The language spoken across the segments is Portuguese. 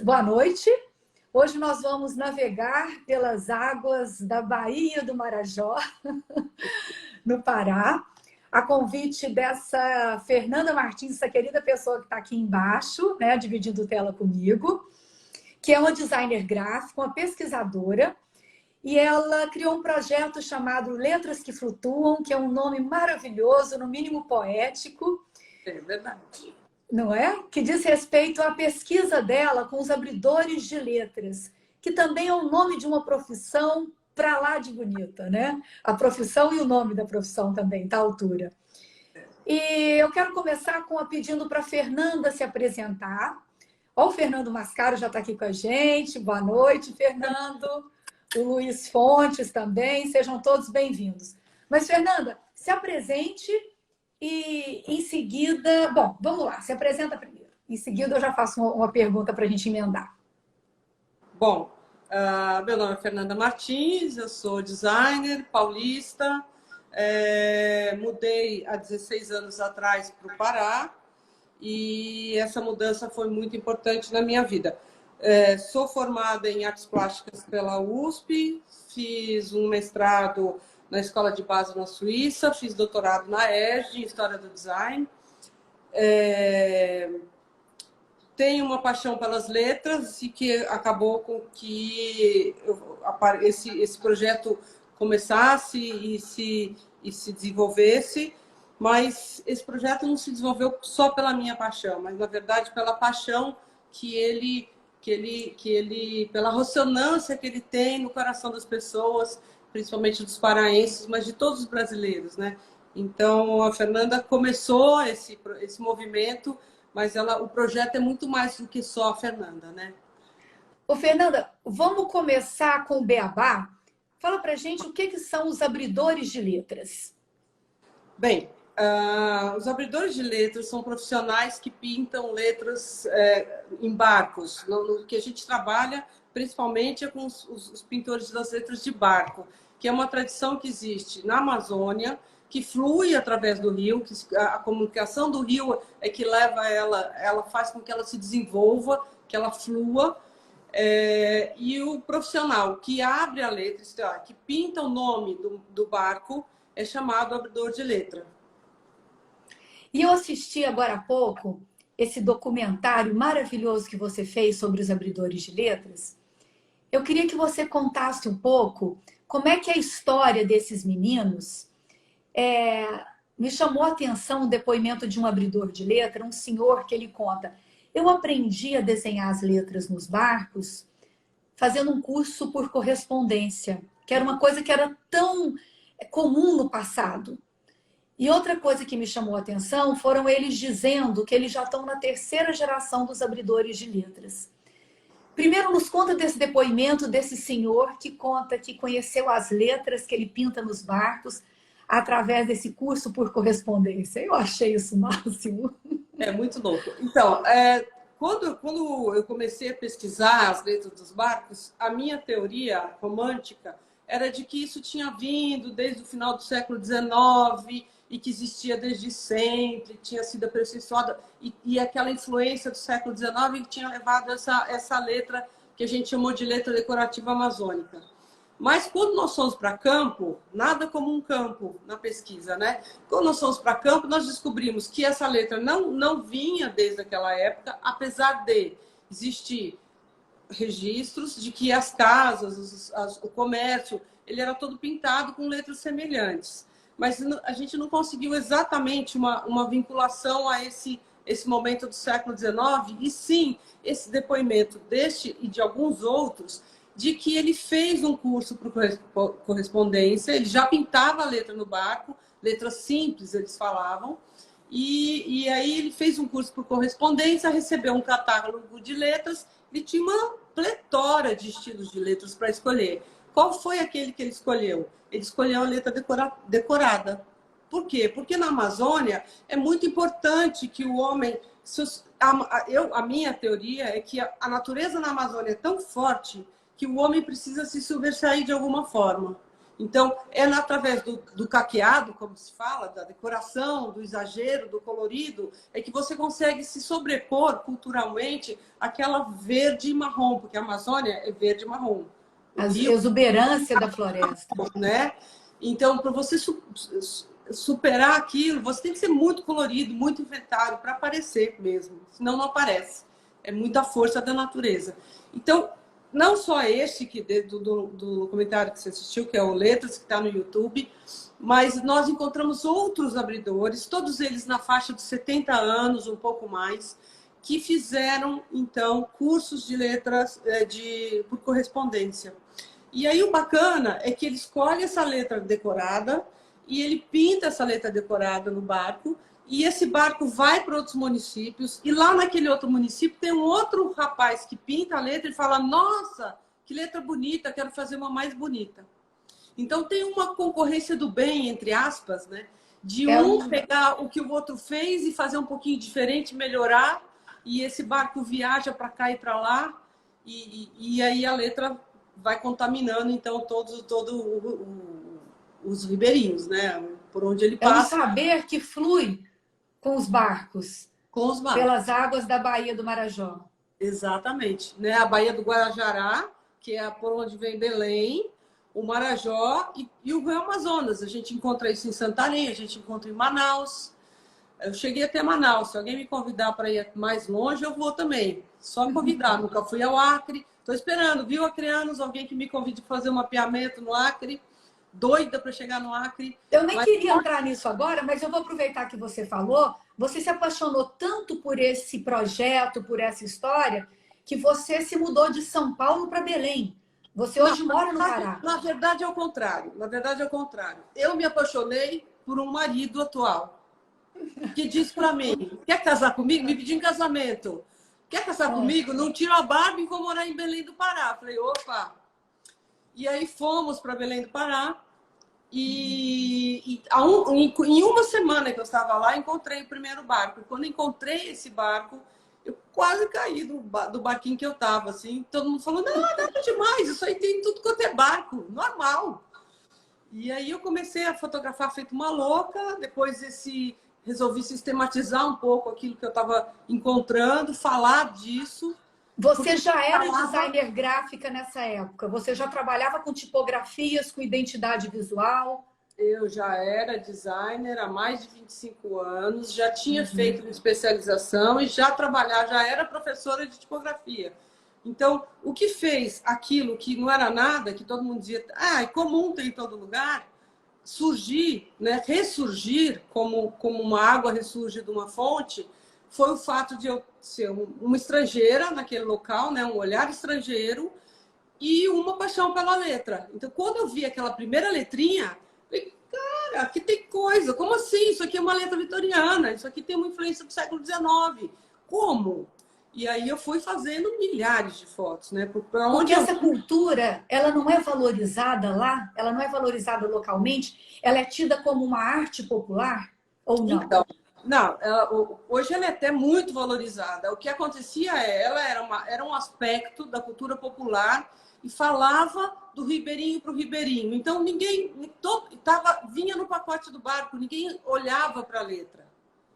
Boa noite. Hoje nós vamos navegar pelas águas da Baía do Marajó, no Pará, a convite dessa Fernanda Martins, essa querida pessoa que está aqui embaixo, né, dividindo tela comigo, que é uma designer gráfica, uma pesquisadora, e ela criou um projeto chamado Letras que Flutuam, que é um nome maravilhoso, no mínimo poético. É verdade. Não é? Que diz respeito à pesquisa dela com os abridores de letras, que também é o nome de uma profissão para lá de bonita, né? A profissão e o nome da profissão também, tá à altura. E eu quero começar pedindo para a Fernanda se apresentar. Ó, o Fernando Mascaro já está aqui com a gente. Boa noite, Fernando. O Luiz Fontes também. Sejam todos bem-vindos. Mas, Fernanda, se apresente. E em seguida, bom, vamos lá, se apresenta primeiro. Em seguida eu já faço uma pergunta para a gente emendar. Bom, meu nome é Fernanda Martins, eu sou designer paulista, mudei há 16 anos atrás para o Pará e essa mudança foi muito importante na minha vida. Sou formada em artes plásticas pela USP, fiz um mestrado na Escola de Basel na Suíça, fiz doutorado na ESG, em História do Design. Tenho uma paixão pelas letras e que acabou com que esse projeto começasse e se desenvolvesse, mas esse projeto não se desenvolveu só pela minha paixão, mas, na verdade, pela paixão pela ressonância que ele tem no coração das pessoas, principalmente dos paraenses, mas de todos os brasileiros, né? Então, a Fernanda começou esse movimento, mas o projeto é muito mais do que só a Fernanda, né? Ô, Fernanda, vamos começar com o beabá? Fala pra gente o que são os abridores de letras. Bem, os abridores de letras são profissionais que pintam letras em barcos. No que a gente trabalha, principalmente, é com os pintores das letras de barco, que é uma tradição que existe na Amazônia, que flui através do rio, que a comunicação do rio é que leva ela faz com que ela se desenvolva, que ela flua. E o profissional que abre a letra, que pinta o nome do barco, é chamado abridor de letra. E eu assisti agora há pouco esse documentário maravilhoso que você fez sobre os abridores de letras. Eu queria que você contasse um pouco como é que é a história desses meninos. Me chamou a atenção o depoimento de um abridor de letra, um senhor que ele conta: eu aprendi a desenhar as letras nos barcos fazendo um curso por correspondência, que era uma coisa que era tão comum no passado. E outra coisa que me chamou a atenção foram eles dizendo que eles já estão na terceira geração dos abridores de letras. Primeiro, nos conta desse depoimento desse senhor que conta que conheceu as letras que ele pinta nos barcos através desse curso por correspondência. Eu achei isso máximo. É muito louco. Então, quando eu comecei a pesquisar as letras dos barcos, a minha teoria romântica era de que isso tinha vindo desde o final do século XIX e que existia desde sempre, tinha sido aperfeiçoada, e aquela influência do século XIX que tinha levado essa letra que a gente chamou de letra decorativa amazônica. Mas quando nós fomos para campo, nada como um campo na pesquisa, né? Quando nós fomos para campo, nós descobrimos que essa letra não vinha desde aquela época, apesar de existir registros de que as casas, o comércio, ele era todo pintado com letras semelhantes. Mas a gente não conseguiu exatamente uma vinculação a esse momento do século XIX, e sim esse depoimento deste e de alguns outros, de que ele fez um curso por correspondência, ele já pintava a letra no barco, letras simples, eles falavam, e aí ele fez um curso por correspondência, recebeu um catálogo de letras e tinha uma pletora de estilos de letras para escolher. Qual foi aquele que ele escolheu? Ele escolheu a letra decorada. Por quê? Porque na Amazônia é muito importante que o homem... A minha teoria é que a natureza na Amazônia é tão forte que o homem precisa se sobressair de alguma forma. Então, é através do caqueado, como se fala, da decoração, do exagero, do colorido, é que você consegue se sobrepor culturalmente àquela verde e marrom, porque a Amazônia é verde e marrom. O A Rio, exuberância da floresta. né? Então, para você superar aquilo, você tem que ser muito colorido, muito inventário para aparecer mesmo, senão não aparece. É muita força da natureza. Então, não só este do documentário que você assistiu, que é o Letras, que está no YouTube, mas nós encontramos outros abridores, todos eles na faixa de 70 anos, um pouco mais, que fizeram, então, cursos de letras por correspondência. E aí o bacana é que ele escolhe essa letra decorada e ele pinta essa letra decorada no barco, e esse barco vai para outros municípios, e lá naquele outro município tem um outro rapaz que pinta a letra e fala: nossa, que letra bonita, quero fazer uma mais bonita. Então tem uma concorrência do bem, entre aspas, né? De pegar o que o outro fez e fazer um pouquinho diferente, melhorar, e esse barco viaja para cá e para lá, e aí a letra vai contaminando, então, todos os ribeirinhos, né? Por onde ele passa. É um saber que flui com os barcos. Com os barcos. Pelas águas da Baía do Marajó. Exatamente. Né? A Baía do Guarajará, que é por onde vem Belém, o Marajó e o Rio Amazonas. A gente encontra isso em Santarém, a gente encontra em Manaus. Eu cheguei até Manaus. Se alguém me convidar para ir mais longe, eu vou também. Só convidar. Nunca fui ao Acre. Estou esperando, viu, acreanos? Alguém que me convide para fazer um mapeamento no Acre. Doida para chegar no Acre. Eu nem queria entrar nisso agora, mas eu vou aproveitar que você falou. Você se apaixonou tanto por esse projeto, por essa história, que você se mudou de São Paulo para Belém. Você hoje mora no Pará. Na verdade, é o contrário. Na verdade, é o contrário. Eu me apaixonei por um marido atual que disse para mim: quer casar comigo? Me pediu em casamento. Quer casar comigo? Não tiro a barba e vou morar em Belém do Pará. Falei: opa! E aí fomos para Belém do Pará. Em uma semana que eu estava lá, encontrei o primeiro barco. E quando encontrei esse barco, eu quase caí do barquinho que eu estava. Assim. Todo mundo falou: não, nada demais, isso aí tem tudo quanto é barco, normal. E aí eu comecei a fotografar feito uma louca. Depois resolvi sistematizar um pouco aquilo que eu estava encontrando, falar disso. Você já era designer gráfica nessa época? Você já trabalhava com tipografias, com identidade visual? Eu já era designer há mais de 25 anos, já tinha feito uma especialização e já era professora de tipografia. Então, o que fez aquilo que não era nada, que todo mundo dizia, é comum, tem em todo lugar, surgir, né, ressurgir, como uma água ressurge de uma fonte, foi o fato de eu ser uma estrangeira naquele local, né, um olhar estrangeiro e uma paixão pela letra. Então, quando eu vi aquela primeira letrinha, eu falei: cara, aqui tem coisa. Como assim? Isso aqui é uma letra vitoriana. Isso aqui tem uma influência do século XIX. Como? E aí eu fui fazendo milhares de fotos, né? Porque essa cultura, ela não é valorizada lá? Ela não é valorizada localmente? Ela é tida como uma arte popular ou não? Então, não, hoje ela é até muito valorizada. O que acontecia ela era um aspecto da cultura popular e falava do ribeirinho para o ribeirinho. Então, vinha no pacote do barco, ninguém olhava para a letra.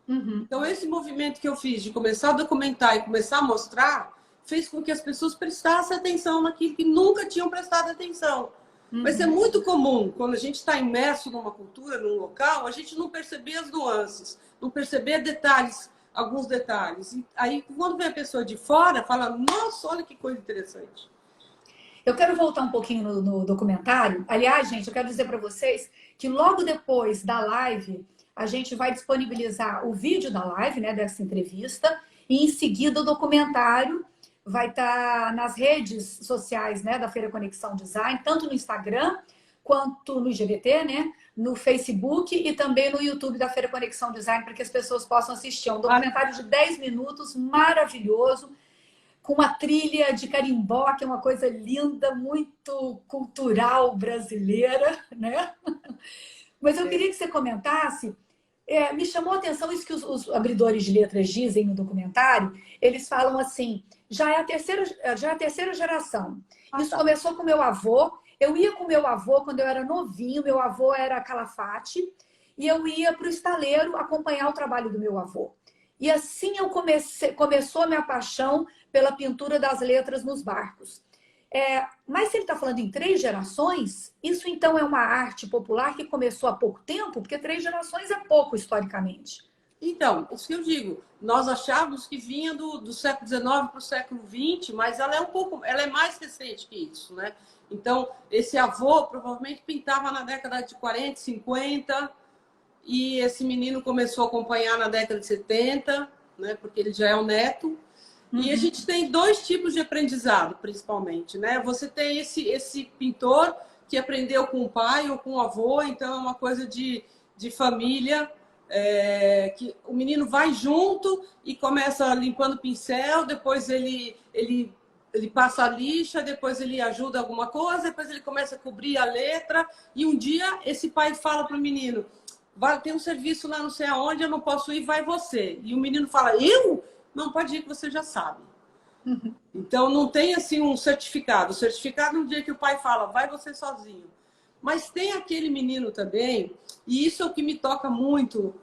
Então, esse movimento que eu fiz de começar a documentar e começar a mostrar fez com que as pessoas prestassem atenção naquilo que nunca tinham prestado atenção. Mas é muito comum, quando a gente está imerso numa cultura, num local, a gente não perceber as nuances, não perceber detalhes, alguns detalhes. E aí, quando vem a pessoa de fora, fala: nossa, olha que coisa interessante. Eu quero voltar um pouquinho no documentário. Aliás, gente, eu quero dizer para vocês que logo depois da live, a gente vai disponibilizar o vídeo da live, né, dessa entrevista, e em seguida o documentário vai estar nas redes sociais, né, da Feira Conexão Design, tanto no Instagram quanto no IGVT, né, no Facebook e também no YouTube da Feira Conexão Design, para que as pessoas possam assistir. É um documentário de 10 minutos, maravilhoso, com uma trilha de carimbó, que é uma coisa linda, muito cultural brasileira, né? Mas eu queria que você comentasse, me chamou a atenção isso que os abridores de letras dizem no documentário. Eles falam assim: já é a terceira geração. Isso começou com meu avô, Eu ia com meu avô quando eu era novinho, meu avô era Calafate, e eu ia para o estaleiro acompanhar o trabalho do meu avô. E assim começou a minha paixão pela pintura das letras nos barcos. Mas se ele está falando em 3 gerações, isso então é uma arte popular que começou há pouco tempo, porque 3 gerações é pouco historicamente. Então, isso que eu digo, nós achávamos que vinha do século XIX para o século XX, mas ela é mais recente que isso, né? Então, esse avô provavelmente pintava na década de 40, 50, e esse menino começou a acompanhar na década de 70, né? Porque ele já é o neto. E a gente tem 2 tipos de aprendizado, principalmente, né? Você tem esse pintor que aprendeu com o pai ou com o avô, então é uma coisa de família, que o menino vai junto e começa limpando o pincel, depois ele passa a lixa, depois ele ajuda alguma coisa, depois ele começa a cobrir a letra, e um dia esse pai fala para o menino, tem um serviço lá não sei aonde, eu não posso ir, vai você. E o menino fala, eu? Não, pode ir que você já sabe. Então, não tem assim um certificado. O certificado é um dia que o pai fala, vai você sozinho. Mas tem aquele menino também, e isso é o que me toca muito,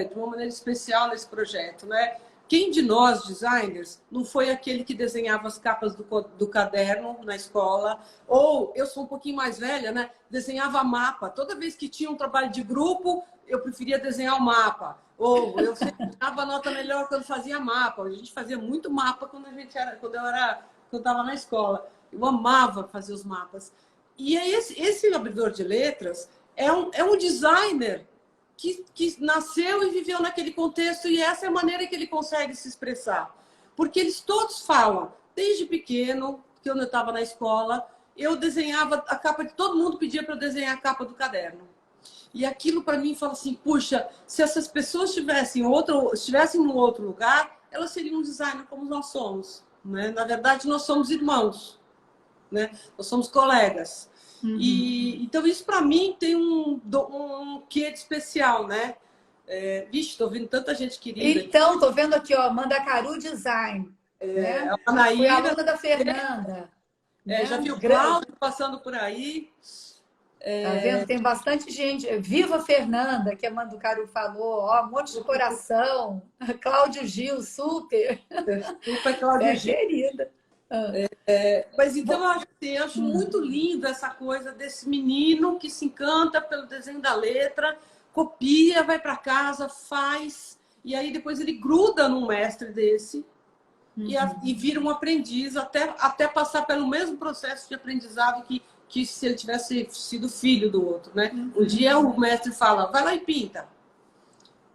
de uma maneira especial nesse projeto, né? Quem de nós, designers, não foi aquele que desenhava as capas do caderno na escola? Ou, eu sou um pouquinho mais velha, né? Desenhava mapa. Toda vez que tinha um trabalho de grupo, eu preferia desenhar o mapa. Ou eu sempre dava nota melhor quando fazia mapa. A gente fazia muito mapa quando eu estava na escola. Eu amava fazer os mapas. E aí esse abridor de letras é um designer que nasceu e viveu naquele contexto, e essa é a maneira que ele consegue se expressar. Porque eles todos falam, desde pequeno, que eu estava na escola, eu desenhava a capa, todo mundo pedia para eu desenhar a capa do caderno. E aquilo para mim fala assim, puxa, se essas pessoas estivessem em outro lugar, elas seriam um designer como nós somos, né? Na verdade, nós somos irmãos, né? Nós somos colegas. E então isso para mim tem um quê de especial, né? Vixe, estou vendo tanta gente querida. Então, estou vendo aqui, ó, Mandacaru Design. Né? A Anaíra, fui aluna da Fernanda. Já vi o Cláudio passando por aí. Tá vendo? Tem bastante gente. Viva Fernanda, que a Manducaru falou. Ó, um monte de coração. Cláudio Gil, super. Super Cláudio Gil. Querida. Mas então eu acho muito lindo essa coisa desse menino que se encanta pelo desenho da letra, copia, vai para casa, faz, e aí depois ele gruda num mestre desse e vira um aprendiz até passar pelo mesmo processo de aprendizado que se ele tivesse sido filho do outro, né? Um dia o mestre fala, vai lá e pinta.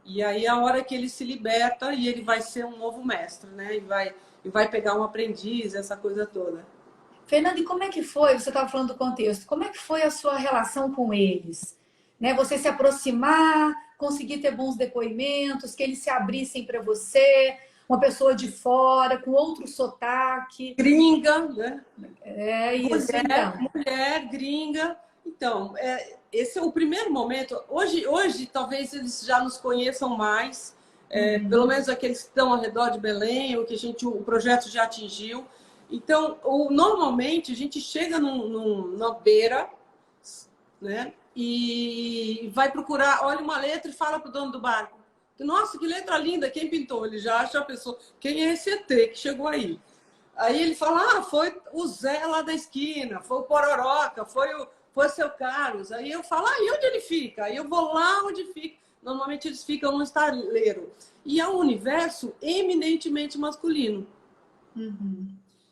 E aí a hora que ele se liberta e ele vai ser um novo mestre, né? E vai pegar um aprendiz, essa coisa toda. Fernanda, e como é que foi? Você estava falando do contexto. Como é que foi a sua relação com eles? Né? Você se aproximar, conseguir ter bons depoimentos, que eles se abrissem para você, uma pessoa de fora, com outro sotaque. Gringa, né? É isso, mulher, gringa. Então, esse é o primeiro momento. Hoje talvez eles já nos conheçam mais. Pelo menos aqueles que estão ao redor de Belém, o o projeto já atingiu. Então, normalmente a gente chega na beira, né? E vai procurar, olha uma letra e fala para o dono do barco. Nossa, que letra linda, quem pintou? Ele já acha a pessoa, quem é esse ET que chegou aí? Aí ele fala, foi o Zé lá da esquina, foi o Pororoca, foi o seu Carlos. Aí eu falo, e onde ele fica? Aí eu vou lá onde fica. Normalmente eles ficam no estaleiro. E é um universo eminentemente masculino.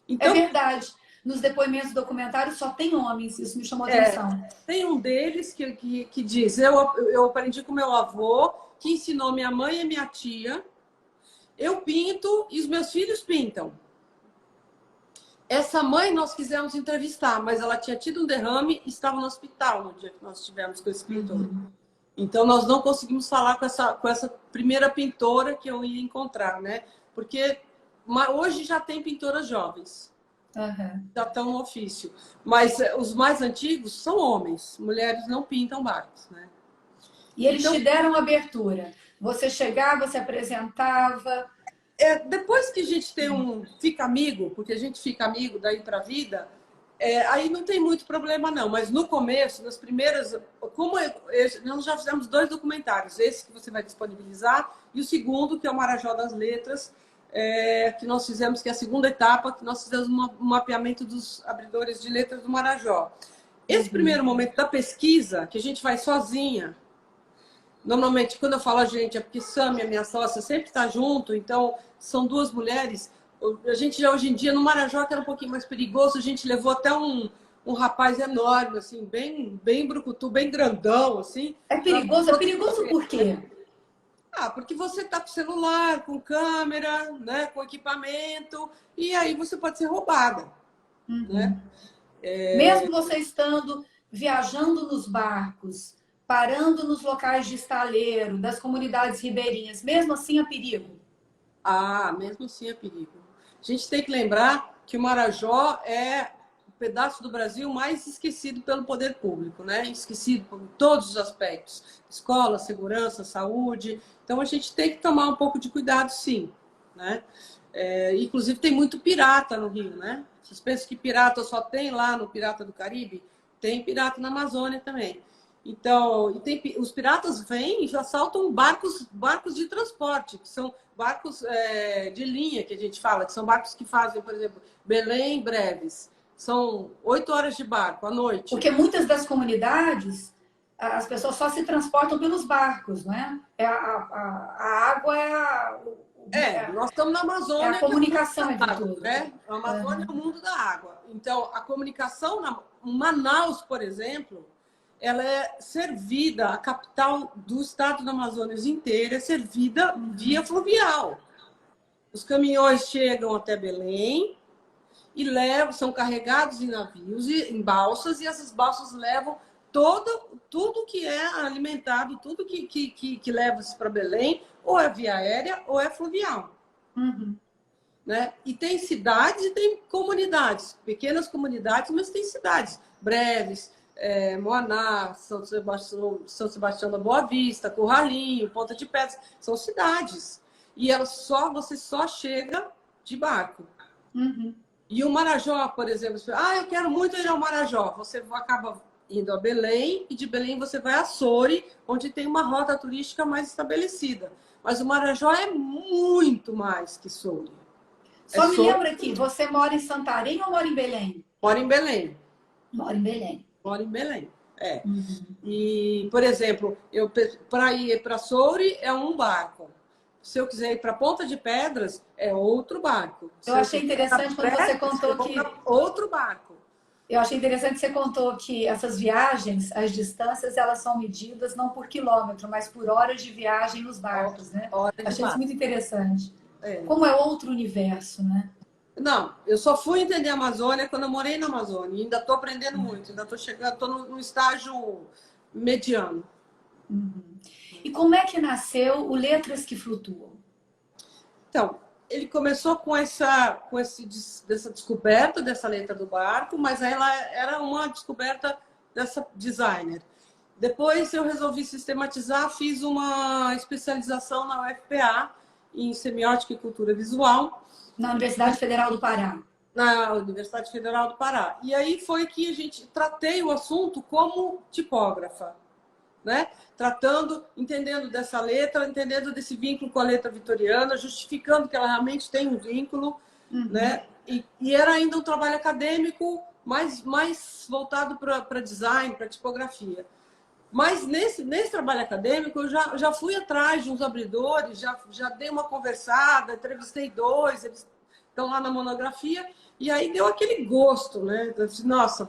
Então, é verdade. Nos depoimentos documentários só tem homens, isso me chamou a atenção. Tem um deles que diz, eu aprendi com meu avô, que ensinou minha mãe e minha tia, eu pinto e os meus filhos pintam. Essa mãe nós quisemos entrevistar, mas ela tinha tido um derrame e estava no hospital no dia que nós estivemos com esse pintor. Então, nós não conseguimos falar com essa primeira pintora que eu ia encontrar, né? Porque hoje já tem pintoras jovens. Já estão no ofício. Mas os mais antigos são homens. Mulheres não pintam barcos, né? E eles te deram abertura. Você chegava, se apresentava... Depois que a gente fica amigo, porque a gente fica amigo daí para a vida, Aí não tem muito problema, não. Mas no começo, nas primeiras... Nós já fizemos 2 documentários. Esse que você vai disponibilizar e o segundo, que é o Marajó das Letras, que nós fizemos, que é a segunda etapa, que nós fizemos um mapeamento dos abridores de letras do Marajó. Esse primeiro momento da pesquisa, que a gente faz sozinha, normalmente, quando eu falo a gente, é porque Sami, a minha sócia, sempre está junto, então são 2 mulheres. A gente já hoje em dia, no Marajó, que era um pouquinho mais perigoso, a gente levou até um rapaz enorme, assim, bem brucutu, bem grandão, assim. É perigoso por quê? Porque você está com celular, com câmera, né, com equipamento, e aí você pode ser roubada. Né? Mesmo você estando viajando nos barcos, parando nos locais de estaleiro, das comunidades ribeirinhas, mesmo assim é perigo? Mesmo assim é perigo. A gente tem que lembrar que o Marajó é o pedaço do Brasil mais esquecido pelo poder público, né? Esquecido por todos os aspectos. Escola, segurança, saúde. Então a gente tem que tomar um pouco de cuidado, sim. Né? Inclusive tem muito pirata no Rio, né? Vocês pensam que pirata só tem lá no Pirata do Caribe? Tem pirata na Amazônia também. Então, os piratas vêm e já assaltam barcos de transporte, que são barcos de linha, que a gente fala, que são barcos que fazem, por exemplo, Belém, Breves. São 8 horas de barco à noite. Porque muitas das comunidades, as pessoas só se transportam pelos barcos, não é? A água nós estamos na Amazônia. É a comunicação entre todos. Né? A Amazônia é o mundo da água. Então, a comunicação, em Manaus, por exemplo, ela é servida, a capital do estado do Amazonas inteira é servida via fluvial. Os caminhões chegam até Belém e são carregados em navios e em balsas, e essas balsas levam tudo que é alimentado, tudo que leva-se para Belém, ou é via aérea ou é fluvial. Né? E tem cidades e tem comunidades, pequenas comunidades, mas tem cidades, Breves, Moaná, São Sebastião da Boa Vista, Curralinho, Ponta de Pedras, são cidades. E você só chega de barco. E o Marajó, por exemplo, eu quero muito ir ao Marajó. Você acaba indo a Belém, e de Belém você vai a Soure, onde tem uma rota turística mais estabelecida. Mas o Marajó é muito mais que Soure. Só me lembra aqui, você mora em Santarém ou mora em Belém? Moro em Belém. Moro em Belém. Moro em Belém, E, por exemplo, para ir para Soure é um barco. Se eu quiser ir para Ponta de Pedras, é outro barco. Eu achei interessante quando você contou que... Outro barco. Eu achei interessante que você contou que essas viagens, as distâncias, elas são medidas não por quilômetro, mas por horas de viagem nos barcos, né? Achei isso muito interessante. Como é outro universo, né? Não, eu só fui entender a Amazônia quando eu morei na Amazônia. Ainda estou aprendendo muito, ainda estou chegando, estou no estágio mediano. E como é que nasceu o Letras que Flutuam? Então, ele começou com essa descoberta dessa letra do barco, mas ela era uma descoberta dessa designer. Depois eu resolvi sistematizar, fiz uma especialização na UFPA em semiótica e cultura visual. Na Universidade Federal do Pará. Na Universidade Federal do Pará. E aí foi que tratei o assunto como tipógrafa, né? Entendendo dessa letra, entendendo desse vínculo com a letra vitoriana, justificando que ela realmente tem um vínculo, né? E era ainda um trabalho acadêmico mais voltado para design, para tipografia. Mas nesse trabalho acadêmico, eu já fui atrás de uns abridores, já dei uma conversada, entrevistei 2, eles estão lá na monografia, e aí deu aquele gosto, né? Eu disse, nossa,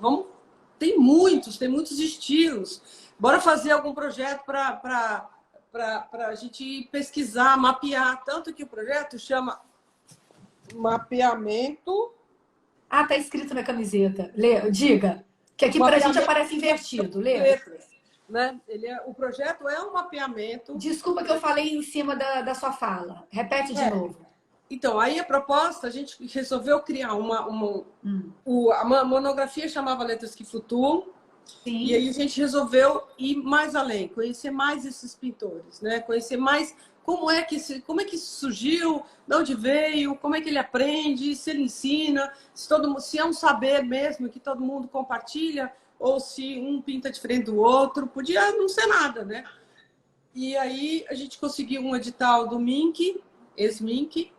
tem muitos estilos. Bora fazer algum projeto para a gente pesquisar, mapear. Tanto que o projeto chama Mapeamento... tá escrito na camiseta. Lê, diga. Que aqui para a gente aparece invertido. Lê. Né? O projeto é um mapeamento... Desculpa que eu falei em cima da sua fala. Repete de novo. Então, aí a proposta, a gente resolveu criar a monografia chamava Letras que Flutuam, E aí a gente resolveu ir mais além, conhecer mais esses pintores, né? Conhecer mais como é que isso surgiu, de onde veio, como é que ele aprende, se ele ensina, se é um saber mesmo que todo mundo compartilha, ou se um pinta diferente do outro, podia não ser nada, né? E aí a gente conseguiu um edital do MINC, ex-MINC,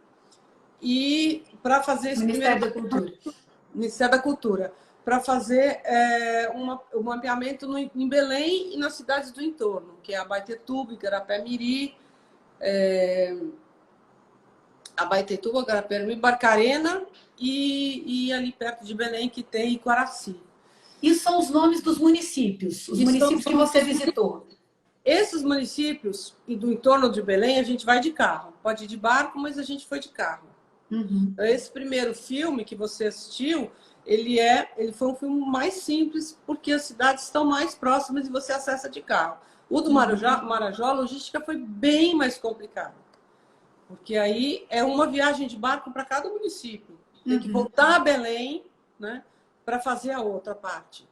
e para fazer esse Ministério primeiro da Cultura. Ministério da Cultura, para fazer um mapeamento em Belém e nas cidades do entorno, que é Abaetetuba, Igarapé-Miri, Abaetetuba, Barcarena e ali perto de Belém que tem Iquaraci. Isso são os nomes dos municípios, os municípios que você visitou. Esses municípios e do entorno de Belém a gente vai de carro. Pode ir de barco, mas a gente foi de carro. Uhum. Esse primeiro filme que você assistiu, ele foi um filme mais simples, porque as cidades estão mais próximas e você acessa de carro. O do Marajó, a logística foi bem mais complicada. Porque aí é uma viagem de barco para cada município. Tem que voltar a Belém, né, para fazer a outra parte.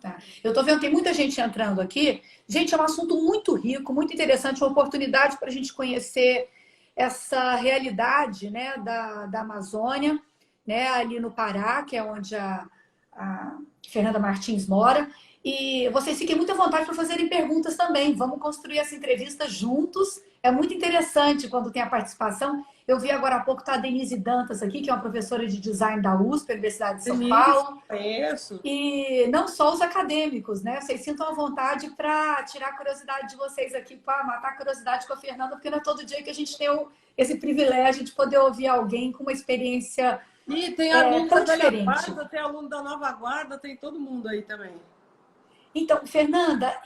Tá. Eu estou vendo, tem muita gente entrando aqui. Gente, é um assunto muito rico, muito interessante, uma oportunidade para a gente conhecer essa realidade, né, da Amazônia, né, ali no Pará, que é onde a Fernanda Martins mora. E vocês fiquem muito à vontade para fazerem perguntas também. Vamos construir essa entrevista juntos. É muito interessante quando tem a participação. Eu vi agora há pouco a Denise Dantas aqui, que é uma professora de design da USP, Universidade de São Paulo. É isso. E não só os acadêmicos, né? Vocês sintam a vontade para tirar a curiosidade de vocês aqui, para matar a curiosidade com a Fernanda, porque não é todo dia que a gente tem esse privilégio de poder ouvir alguém com uma experiência e tem aluno tão da velha diferente. guarda, tem aluno da nova guarda, tem todo mundo aí também. Então, Fernanda,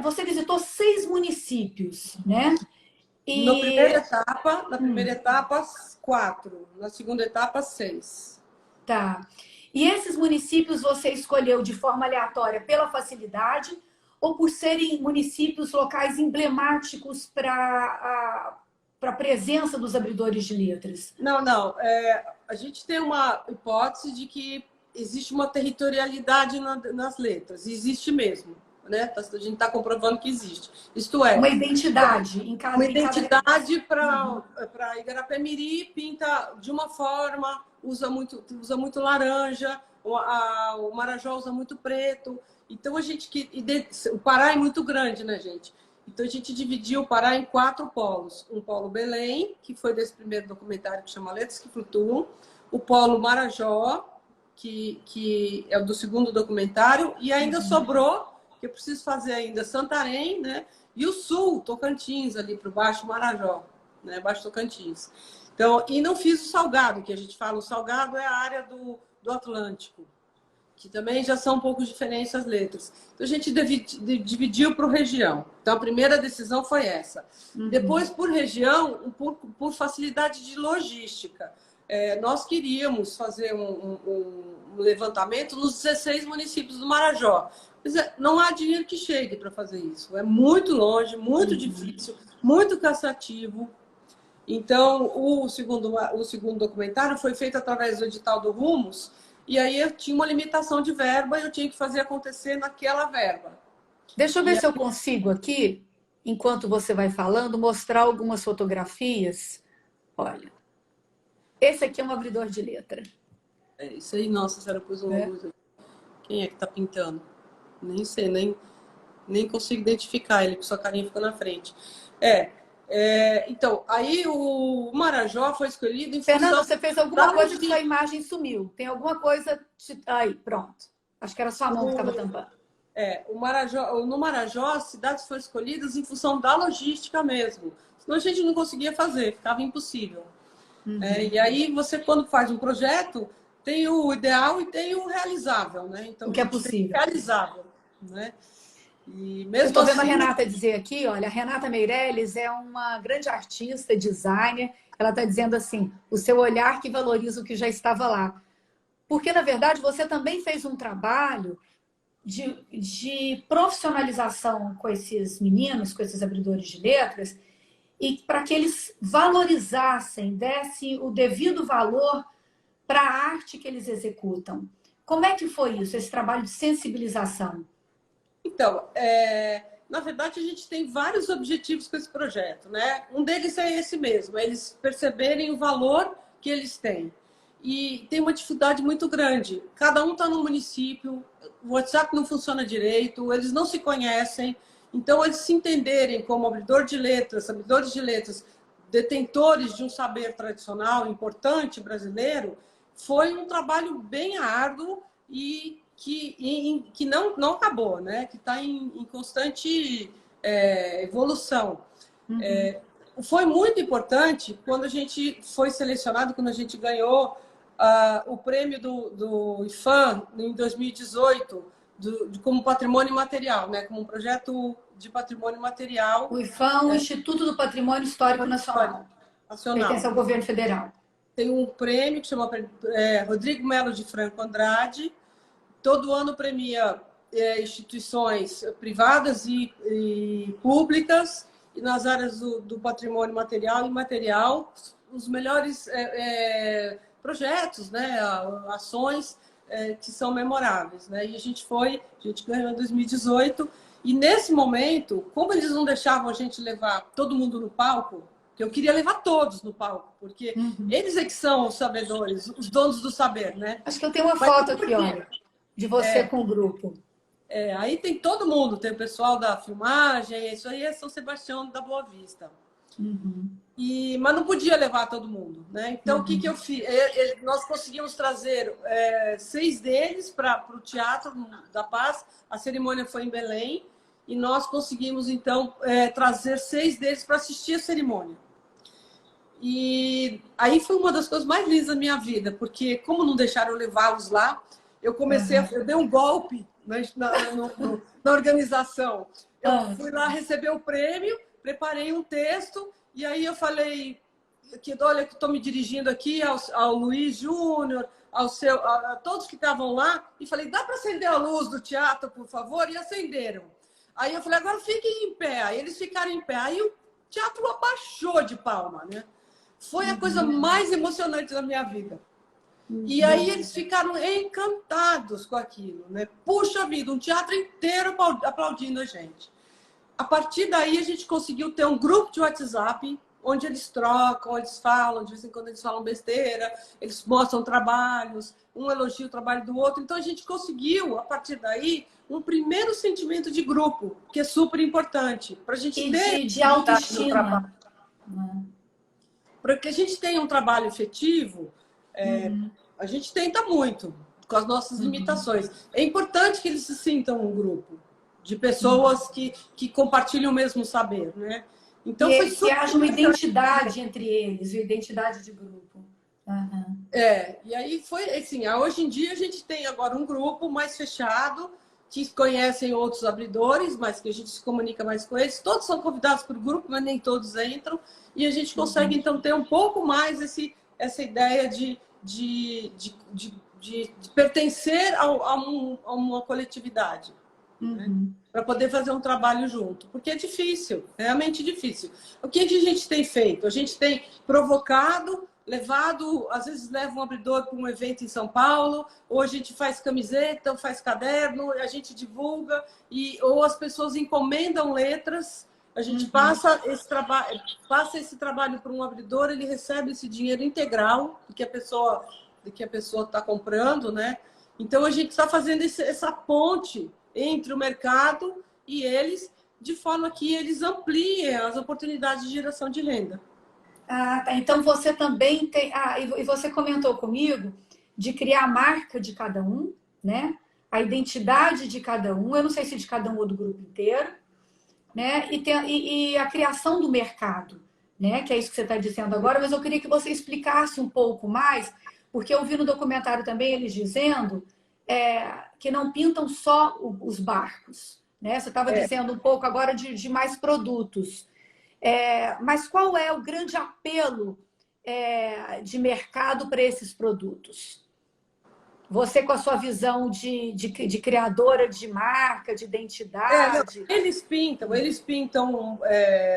você visitou 6 municípios, né? Na primeira etapa, 4. Na segunda etapa, 6. Tá. E esses municípios você escolheu de forma aleatória pela facilidade ou por serem municípios locais emblemáticos para a presença dos abridores de letras? Não. A gente tem uma hipótese de que existe uma territorialidade nas letras. Existe mesmo. Né? A gente está comprovando que existe. Isto é, uma identidade em cada uma identidade para Igarapé-Miri, pinta de uma forma, usa muito laranja, o Marajó usa muito preto. Então o Pará é muito grande, né, gente? Então a gente dividiu o Pará em 4 polos. Um polo Belém, que foi desse primeiro documentário que chama Letras que Flutuam, o polo Marajó, que é o do segundo documentário, e ainda sobrou, que eu preciso fazer ainda, Santarém, né? E o sul, Tocantins, ali para o Baixo Marajó, né? Baixo Tocantins. Então, e não fiz o Salgado, que a gente fala, o Salgado é a área do Atlântico, que também já são um pouco diferentes as letras. Então, a gente dividiu por região. Então, a primeira decisão foi essa. Depois, por região, por facilidade de logística. Nós queríamos fazer um levantamento nos 16 municípios do Marajó. Não há dinheiro que chegue para fazer isso. É muito longe, muito difícil, muito cansativo. Então, o segundo documentário foi feito através do edital do Rumos, e aí eu tinha uma limitação de verba e eu tinha que fazer acontecer naquela verba. Deixa eu ver se eu consigo aqui, enquanto você vai falando, mostrar algumas fotografias. Olha, esse aqui é um abridor de letra. É isso aí, nossa, a senhora pôs uma luz aí. Quem é que está pintando? Nem sei, nem consigo identificar ele, porque sua carinha ficou na frente. Então, aí o Marajó foi escolhido em Fernanda, função... você fez alguma coisa que sua imagem sumiu. Tem alguma coisa... Aí, pronto. Acho que era sua mão que estava tampando. No Marajó, as cidades foram escolhidas em função da logística mesmo. Senão a gente não conseguia fazer, ficava impossível. E aí, você, quando faz um projeto, tem o ideal e tem o realizável, né? Então, o que é possível. Realizável, né? E mesmo eu estou vendo assim... a Renata dizer aqui, olha, a Renata Meirelles é uma grande artista, designer. Ela está dizendo assim, o seu olhar que valoriza o que já estava lá. Porque, na verdade, você também fez um trabalho de profissionalização com esses meninos, com esses abridores de letras, e para que eles valorizassem, dessem o devido valor para a arte que eles executam. Como é que foi isso, esse trabalho de sensibilização? Então, na verdade, a gente tem vários objetivos com esse projeto, né? Um deles é esse mesmo, é eles perceberem o valor que eles têm. E tem uma dificuldade muito grande. Cada um está num município, o WhatsApp não funciona direito, eles não se conhecem. Então, eles se entenderem como abridores de letras, detentores de um saber tradicional importante brasileiro, foi um trabalho bem árduo e que não acabou, né? Que está em constante evolução. Uhum. Foi muito importante quando a gente foi selecionado, quando a gente ganhou o prêmio do IFAM em 2018, como patrimônio material, né? Como um projeto de patrimônio material. O IFAM, o Instituto do Patrimônio Histórico Nacional, pertence Nacional. ao governo federal. Tem um prêmio que chama Rodrigo Melo de Franco Andrade. Todo ano premia instituições privadas e públicas, e nas áreas do patrimônio material e imaterial, os melhores projetos, né, ações que são memoráveis. Né? E a gente ganhou em 2018, e nesse momento, como eles não deixavam a gente levar todo mundo no palco, que eu queria levar todos no palco, porque eles é que são os sabedores, os donos do saber, né? Acho que eu tenho uma Mas foto aqui, olha, de você com o grupo. aí tem todo mundo, tem o pessoal da filmagem, isso aí é São Sebastião da Boa Vista. Mas não podia levar todo mundo, né? Então, o que eu fiz? Nós conseguimos trazer 6 deles para o Teatro da Paz. A cerimônia foi em Belém e nós conseguimos, então, trazer 6 deles para assistir a cerimônia. E aí foi uma das coisas mais lindas da minha vida, porque como não deixaram eu levá-los lá, eu eu dei um golpe na organização. Eu fui lá receber o prêmio, preparei um texto, e aí eu falei que, olha, que estou me dirigindo aqui ao Luiz Júnior, a todos que estavam lá, e falei, dá para acender a luz do teatro, por favor? E acenderam. Aí eu falei, agora fiquem em pé. Aí eles ficaram em pé. Aí o teatro abaixou de palma, né? Foi a coisa mais emocionante da minha vida. E aí eles ficaram encantados com aquilo, né? Puxa vida, um teatro inteiro aplaudindo a gente. A partir daí a gente conseguiu ter um grupo de WhatsApp onde eles trocam, eles falam, de vez em quando eles falam besteira, eles mostram trabalhos, um elogia o trabalho do outro. Então a gente conseguiu, a partir daí, um primeiro sentimento de grupo, que é super importante para a gente ter de autoestima. Para que a gente tenha um trabalho efetivo, a gente tenta muito, com as nossas limitações. É importante que eles se sintam um grupo de pessoas que compartilham o mesmo saber, né? Então, que haja uma identidade entre eles, uma identidade de grupo. E aí foi assim, hoje em dia a gente tem agora um grupo mais fechado, que conhecem outros abridores, mas que a gente se comunica mais com eles. Todos são convidados para o grupo, mas nem todos entram. E a gente consegue, então, ter um pouco mais essa ideia de pertencer a uma coletividade. Né? Para poder fazer um trabalho junto. Porque é difícil, realmente difícil. O que a gente tem feito? A gente tem provocado, às vezes leva um abridor para um evento em São Paulo, ou a gente faz camiseta, ou faz caderno, a gente divulga, ou as pessoas encomendam letras, a gente passa esse trabalho para um abridor, ele recebe esse dinheiro integral do que a pessoa está comprando, né? Então a gente está fazendo essa ponte entre o mercado e eles, de forma que eles ampliem as oportunidades de geração de renda. Tá. Então você também tem. E você comentou comigo de criar a marca de cada um, né? A identidade de cada um, eu não sei se de cada um ou do grupo inteiro, né? E a criação do mercado, né? Que é isso que você está dizendo agora, mas eu queria que você explicasse um pouco mais, porque eu vi no documentário também eles dizendo que não pintam só os barcos, né? Você estava dizendo um pouco agora de mais produtos. Mas qual é o grande apelo de mercado para esses produtos? Você com a sua visão de criadora de marca, de identidade. Eles pintam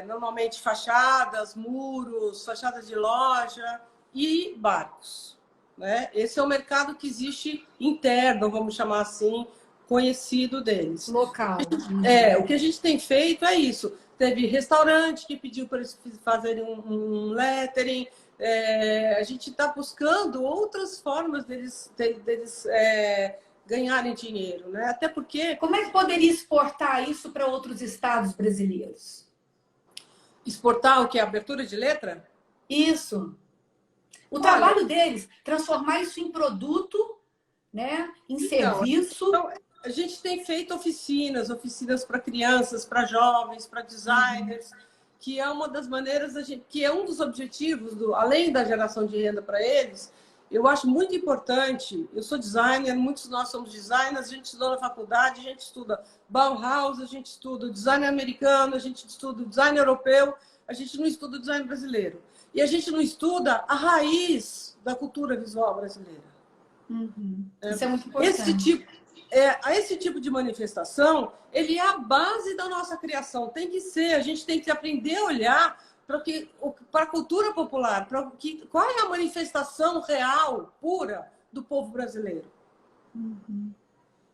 normalmente fachadas, muros, fachadas de loja e barcos. né? Esse é o mercado que existe interno, vamos chamar assim, conhecido deles. Local. O que a gente tem feito é isso. Teve restaurante que pediu para eles fazerem um lettering. A gente está buscando outras formas deles ganharem dinheiro, né? Até porque... Como é que poderia exportar isso para outros estados brasileiros? Exportar o que? Abertura de letra? Isso. O trabalho deles, transformar isso em produto, né? Em serviço. Então, a gente tem feito oficinas para crianças, para jovens, para designers, que é uma das maneiras, que é um dos objetivos, além da geração de renda para eles. Eu acho muito importante, eu sou designer, muitos de nós somos designers, a gente estuda na faculdade, a gente estuda Bauhaus, a gente estuda design americano, a gente estuda design europeu, a gente não estuda design brasileiro. E a gente não estuda a raiz da cultura visual brasileira. Isso é muito importante. Esse tipo de manifestação, ele é a base da nossa criação. Tem que ser, a gente tem que aprender a olhar para a cultura popular, qual é a manifestação real, pura, do povo brasileiro.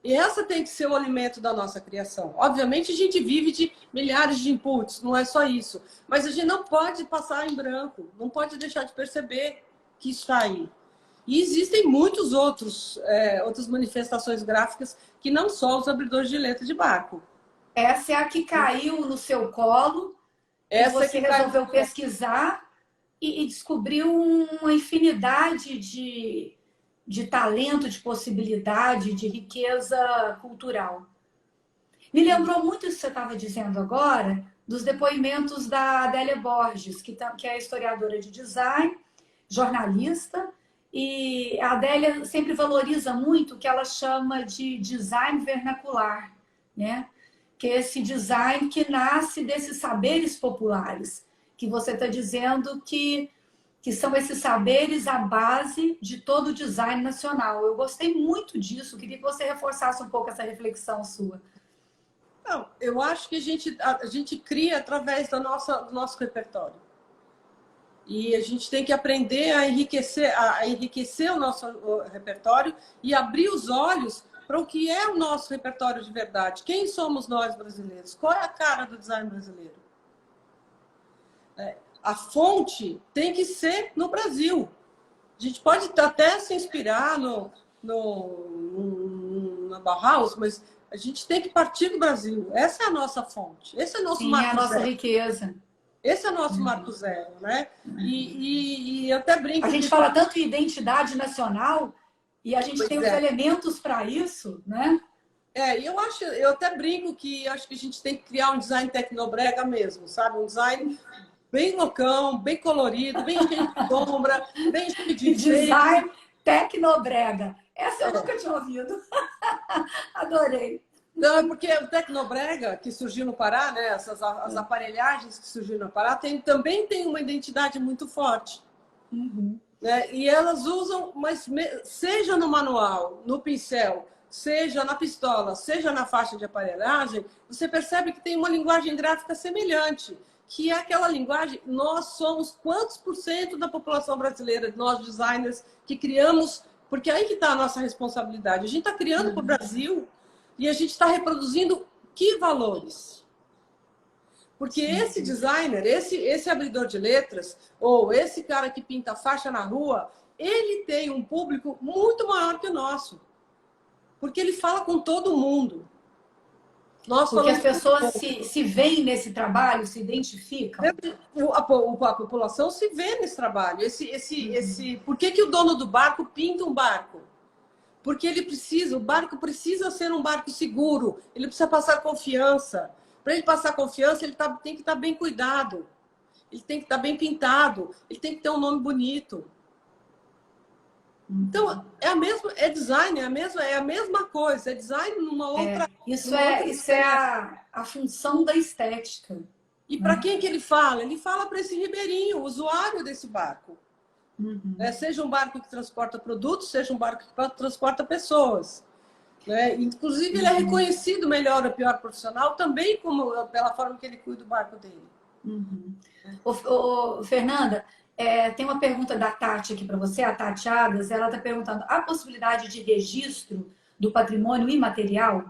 E essa tem que ser o alimento da nossa criação. Obviamente, a gente vive de milhares de inputs, não é só isso. Mas a gente não pode passar em branco, não pode deixar de perceber que está aí. E existem muitos outras manifestações gráficas que não só os abridores de letra de barco. Essa é a que caiu no seu colo, você resolveu pesquisar e descobriu uma infinidade de talento, de possibilidade, de riqueza cultural. Me lembrou muito isso que você estava dizendo agora, dos depoimentos da Adélia Borges, que é historiadora de design, jornalista, e a Adélia sempre valoriza muito o que ela chama de design vernacular, né? Que é esse design que nasce desses saberes populares, que você está dizendo que são esses saberes a base de todo o design nacional. Eu gostei muito disso, queria que você reforçasse um pouco essa reflexão sua. Não, eu acho que a gente cria através do nosso repertório. E a gente tem que aprender a enriquecer o nosso repertório e abrir os olhos para o que é o nosso repertório de verdade. Quem somos nós brasileiros? Qual é a cara do design brasileiro? A fonte tem que ser no Brasil. A gente pode até se inspirar na Bauhaus, mas a gente tem que partir do Brasil. Essa é a nossa fonte. Esse é o nosso marco zero. É a nossa riqueza. Esse é o nosso marco zero, né? E eu até brinco... A gente fala tanto em identidade nacional e a gente tem os elementos para isso, né? Eu até brinco que acho que a gente tem que criar um design tecnobrega mesmo, sabe? Um design bem loucão, bem colorido, bem cheio de sombra, bem cheio de design tecnobrega. Essa eu nunca tinha ouvido. Adorei. Não, é porque o tecnobrega que surgiu no Pará, né? As aparelhagens que surgiram no Pará também tem uma identidade muito forte. Né? E elas usam, mas seja no manual, no pincel, seja na pistola, seja na faixa de aparelhagem, você percebe que tem uma linguagem gráfica semelhante, que é aquela linguagem, nós somos quantos por cento da população brasileira, nós designers, que criamos, porque aí que está a nossa responsabilidade. A gente está criando para o Brasil e a gente está reproduzindo que valores? Porque esse designer, esse abridor de letras, ou esse cara que pinta faixa na rua, ele tem um público muito maior que o nosso. Porque ele fala com todo mundo. Porque as pessoas se veem nesse trabalho, se identificam. A população se vê nesse trabalho. Por que o dono do barco pinta um barco? Porque o barco precisa ser um barco seguro, ele precisa passar confiança. Para ele passar confiança, ele tem que estar bem cuidado, ele tem que estar bem pintado, ele tem que ter um nome bonito. Então, é design, é a mesma coisa, é design numa outra... Isso é a função da estética. E para quem que ele fala? Ele fala para esse ribeirinho, o usuário desse barco. Seja um barco que transporta produtos, seja um barco que transporta pessoas. Inclusive, ele é reconhecido melhor ou pior profissional também pela forma que ele cuida do barco dele. Fernanda, Tem uma pergunta da Tati aqui para você, a Tati Adas, ela está perguntando, há possibilidade de registro do patrimônio imaterial?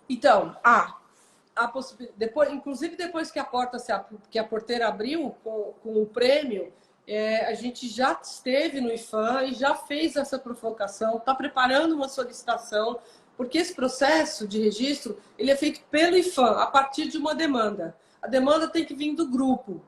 Então, a possibilidade, inclusive depois que que a porteira abriu com o prêmio, a gente já esteve no IPHAN e já fez essa provocação, está preparando uma solicitação, porque esse processo de registro ele é feito pelo IPHAN a partir de uma demanda. A demanda tem que vir do grupo.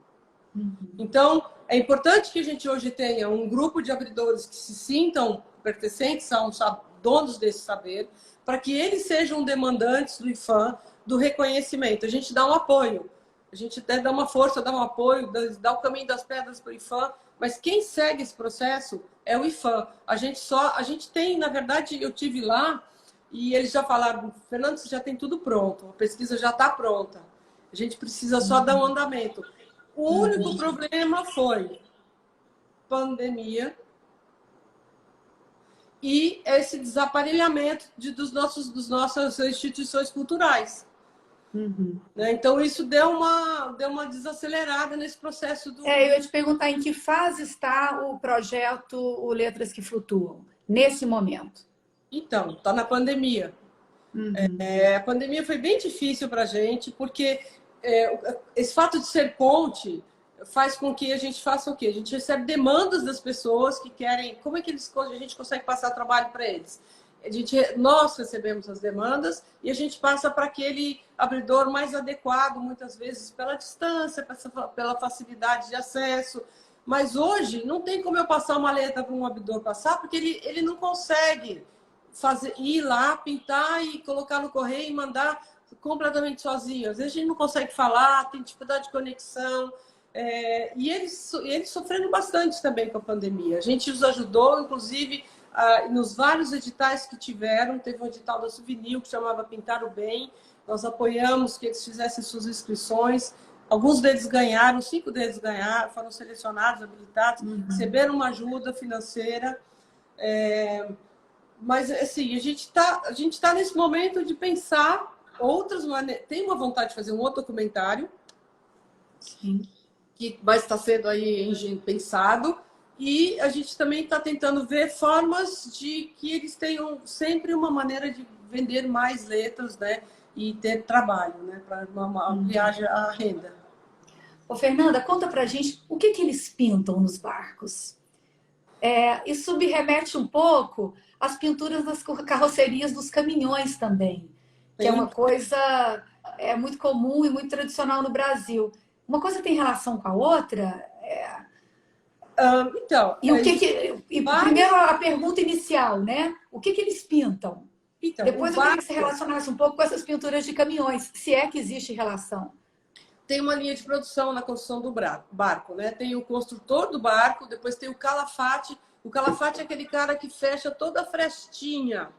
Então, é importante que a gente hoje tenha um grupo de abridores que se sintam pertencentes a donos desse saber, para que eles sejam demandantes do IPHAN, do reconhecimento. A gente dá um apoio, a gente até dá uma força, dá um apoio, dá o caminho das pedras para o IPHAN, mas quem segue esse processo é o IPHAN. A gente tem, na verdade, eu tive lá e eles já falaram, Fernando, você já tem tudo pronto, a pesquisa já está pronta. A gente precisa só dar um andamento. O único problema foi pandemia e esse desaparelhamento das nossas instituições culturais. Né? Então, isso deu uma desacelerada nesse processo do... Eu ia te perguntar em que fase está o projeto o Letras que Flutuam, nesse momento? Então, está na pandemia. A pandemia foi bem difícil para a gente, porque esse fato de ser ponte faz com que a gente faça o quê? A gente recebe demandas das pessoas que querem... Como é que a gente consegue passar trabalho para eles? Nós recebemos as demandas e a gente passa para aquele abridor mais adequado, muitas vezes pela distância, pela facilidade de acesso. Mas hoje não tem como eu passar uma letra para um abridor passar, porque ele não consegue ir lá, pintar e colocar no correio e mandar completamente sozinho. Às vezes a gente não consegue falar, tem dificuldade de conexão. E eles sofrendo bastante também com a pandemia. A gente os ajudou, inclusive, nos vários editais que tiveram. Teve um edital da Souvenir que chamava Pintar o Bem. Nós apoiamos que eles fizessem suas inscrições. Alguns deles ganharam, 5 deles ganharam, foram selecionados, habilitados, receberam uma ajuda financeira. Mas, assim, a gente tá nesse momento de pensar outras maneiras. Tem uma vontade de fazer um outro documentário. Sim. Que vai estar sendo aí pensado. E a gente também está tentando ver formas de que eles tenham sempre uma maneira de vender mais letras, né? E ter trabalho, né? Para ampliar a renda. Ô, Fernanda, conta pra gente o que eles pintam nos barcos. Isso me remete um pouco às pinturas das carrocerias dos caminhões também, que é uma coisa muito comum e muito tradicional no Brasil. Uma coisa tem relação com a outra? Então, primeiro a pergunta inicial, né? O que eles pintam? Então, depois eu queria que você relacionasse um pouco com essas pinturas de caminhões, se é que existe relação. Tem uma linha de produção na construção do barco, né? Tem o construtor do barco, depois tem o calafate. O calafate é aquele cara que fecha toda a frestinha.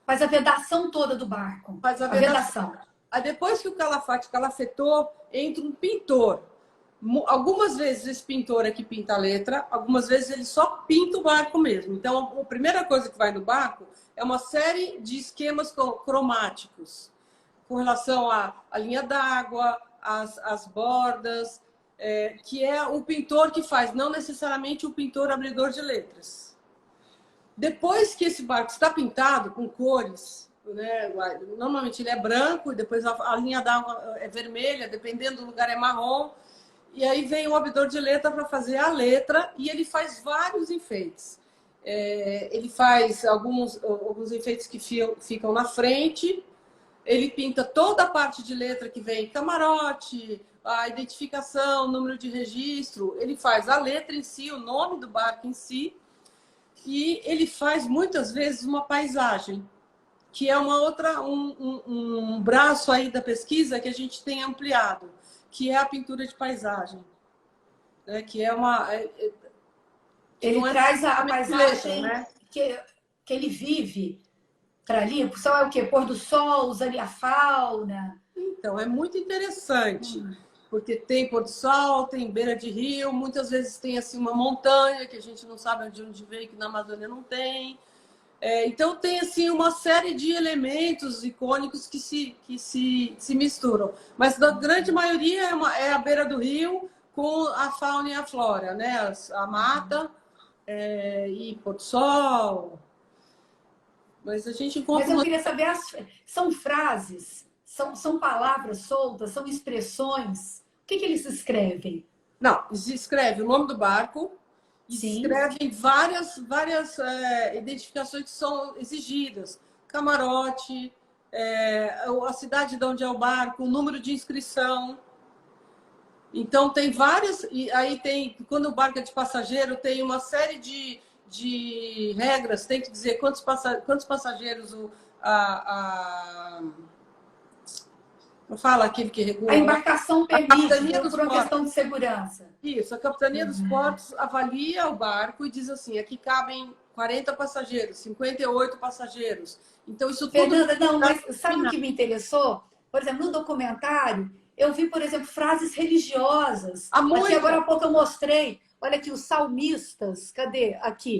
Faz a vedação toda do barco. Faz a vedação. Aí depois que o calafate calafetou, entra um pintor. Algumas vezes esse pintor é que pinta a letra, algumas vezes ele só pinta o barco mesmo. Então, a primeira coisa que vai no barco é uma série de esquemas cromáticos com relação à linha d'água, às bordas, que é o pintor que faz, não necessariamente o pintor abridor de letras. Depois que esse barco está pintado com cores, né, normalmente ele é branco, e depois a linha d'água é vermelha, dependendo do lugar é marrom, e aí vem o abridor de letra para fazer a letra, e ele faz vários enfeites. Ele faz alguns enfeites que ficam na frente, ele pinta toda a parte de letra que vem camarote, a identificação, número de registro, ele faz a letra em si, o nome do barco em si, e ele faz muitas vezes uma paisagem, que é um braço aí da pesquisa que a gente tem ampliado, que é a pintura de paisagem, né? Que é uma... Ele traz a paisagem, né? que ele vive para ali. O sol é o quê? Pôr do sol, usa ali a fauna. Então, é muito interessante, porque tem pôr do sol, tem beira de rio, muitas vezes tem assim uma montanha que a gente não sabe de onde veio, que na Amazônia não tem. Então tem assim uma série de elementos icônicos que se misturam, mas na grande maioria é a beira do rio com a fauna e a flora, né? A mata e pôr do sol. Mas a gente encontra Mas eu queria saber, são frases, são palavras soltas, são expressões? O que eles escrevem? Não, escreve o nome do barco, Sim. escrevem várias identificações que são exigidas. Camarote, a cidade de onde é o barco, o número de inscrição. Então, tem várias... E aí tem, quando o barco é de passageiro, tem uma série de regras. Tem que dizer quantos passageiros fala aquele que regula. A embarcação permite, né, por uma questão de segurança. Isso, a Capitania dos Portos avalia o barco e diz assim, aqui cabem 40 passageiros, 58 passageiros. Então, isso tudo... Fernanda, não, mas sabe o que me interessou? Por exemplo, no documentário, eu vi, por exemplo, frases religiosas. Aqui agora há pouco eu mostrei. Olha aqui, os salmistas. Cadê? Aqui.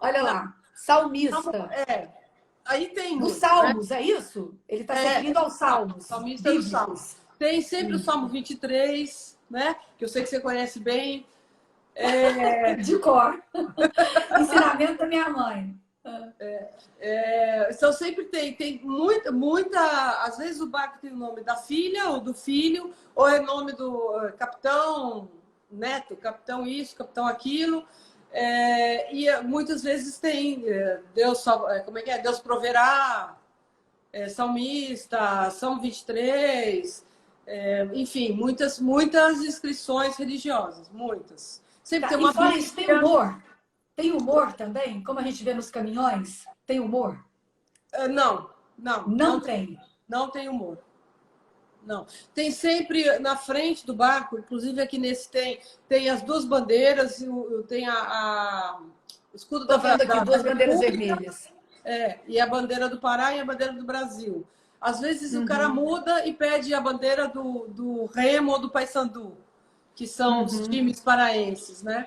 Olha lá. Salmista. Aí tem... Dos Salmos, é isso? Ele está se referindo aos Salmos. Salmista dos Salmos. Tem sempre o Salmo 23, né? Que eu sei que você conhece bem. De cor. Ensinamento da minha mãe. Então sempre tem muita. Às vezes o barco tem o nome da filha ou do filho, ou é nome do capitão, neto, capitão isso, capitão aquilo. E muitas vezes tem Deus, como é que é? Deus proverá, salmista, Salmo 23, enfim, muitas inscrições religiosas, muitas. Sempre tem uma fora isso, tem humor. Tem humor também? Como a gente vê nos caminhões? Tem humor? Não tem. Não tem humor. Não. Tem sempre na frente do barco, inclusive aqui nesse tem as duas bandeiras, tem o escudo da duas bandeiras vermelhas. E a bandeira do Pará e a bandeira do Brasil. Às vezes o cara muda e pede a bandeira do Remo ou do Paysandu, que são os times paraenses, né?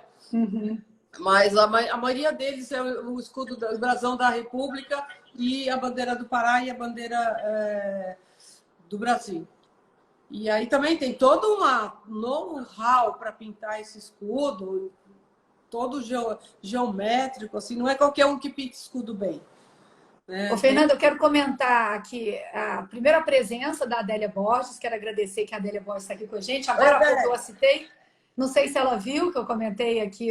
Mas a maioria deles é o escudo do brasão da República e a bandeira do Pará e a bandeira do Brasil. E aí também tem todo um know-how para pintar esse escudo, todo geométrico, assim, não é qualquer um que pinta escudo bem. Ô, Fernanda, eu quero comentar aqui a primeira presença da Adélia Borges, quero agradecer que a Adélia Borges está aqui com a gente. Agora há pouco eu a citei, não sei se ela viu, que eu comentei aqui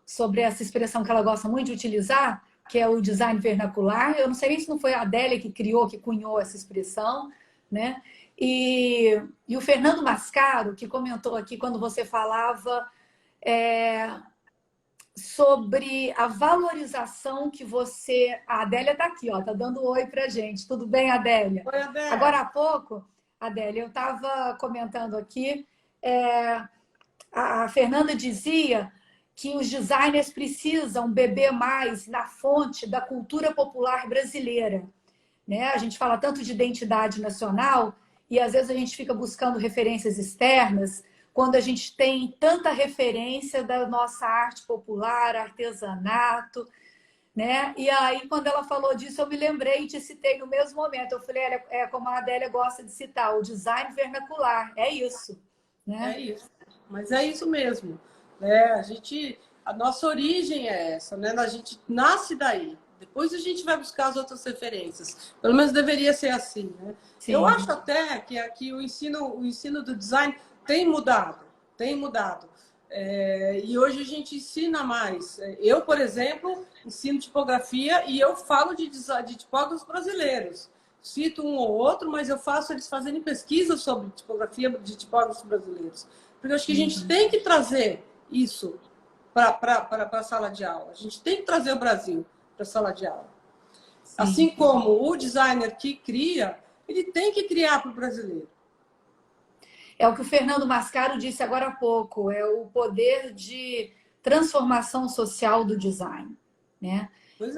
sobre essa expressão que ela gosta muito de utilizar, que é o design vernacular. Eu não sei nem se não foi a Adélia que criou, que cunhou essa expressão, né? E o Fernando Mascaro, que comentou aqui quando você falava sobre a valorização que você... A Adélia está aqui, ó, tá dando oi pra gente. Tudo bem, Adélia? Oi, Adélia. Agora há pouco, Adélia, eu estava comentando aqui, a Fernanda dizia que os designers precisam beber mais na fonte da cultura popular brasileira, né? A gente fala tanto de identidade nacional e às vezes a gente fica buscando referências externas quando a gente tem tanta referência da nossa arte popular, artesanato, né? E aí, quando ela falou disso, eu me lembrei e te citei no mesmo momento. Eu falei, como a Adélia gosta de citar, o design vernacular, é isso, né? É isso, mas é isso mesmo. A nossa origem é essa, né? A gente nasce daí. Depois a gente vai buscar as outras referências. Pelo menos deveria ser assim, né? Sim. Eu acho até que aqui o ensino do design tem mudado. E hoje a gente ensina mais. Eu, por exemplo, ensino tipografia e eu falo de tipógrafos brasileiros. Cito um ou outro, mas eu faço eles fazerem pesquisa sobre tipografia de tipógrafos brasileiros. Porque eu acho que a gente tem que trazer isso para a sala de aula. A gente tem que trazer o Brasil para a sala de aula. Sim. Assim como o designer que cria, ele tem que criar para o brasileiro. É o que o Fernando Mascaro disse agora há pouco, é o poder de transformação social do design, né?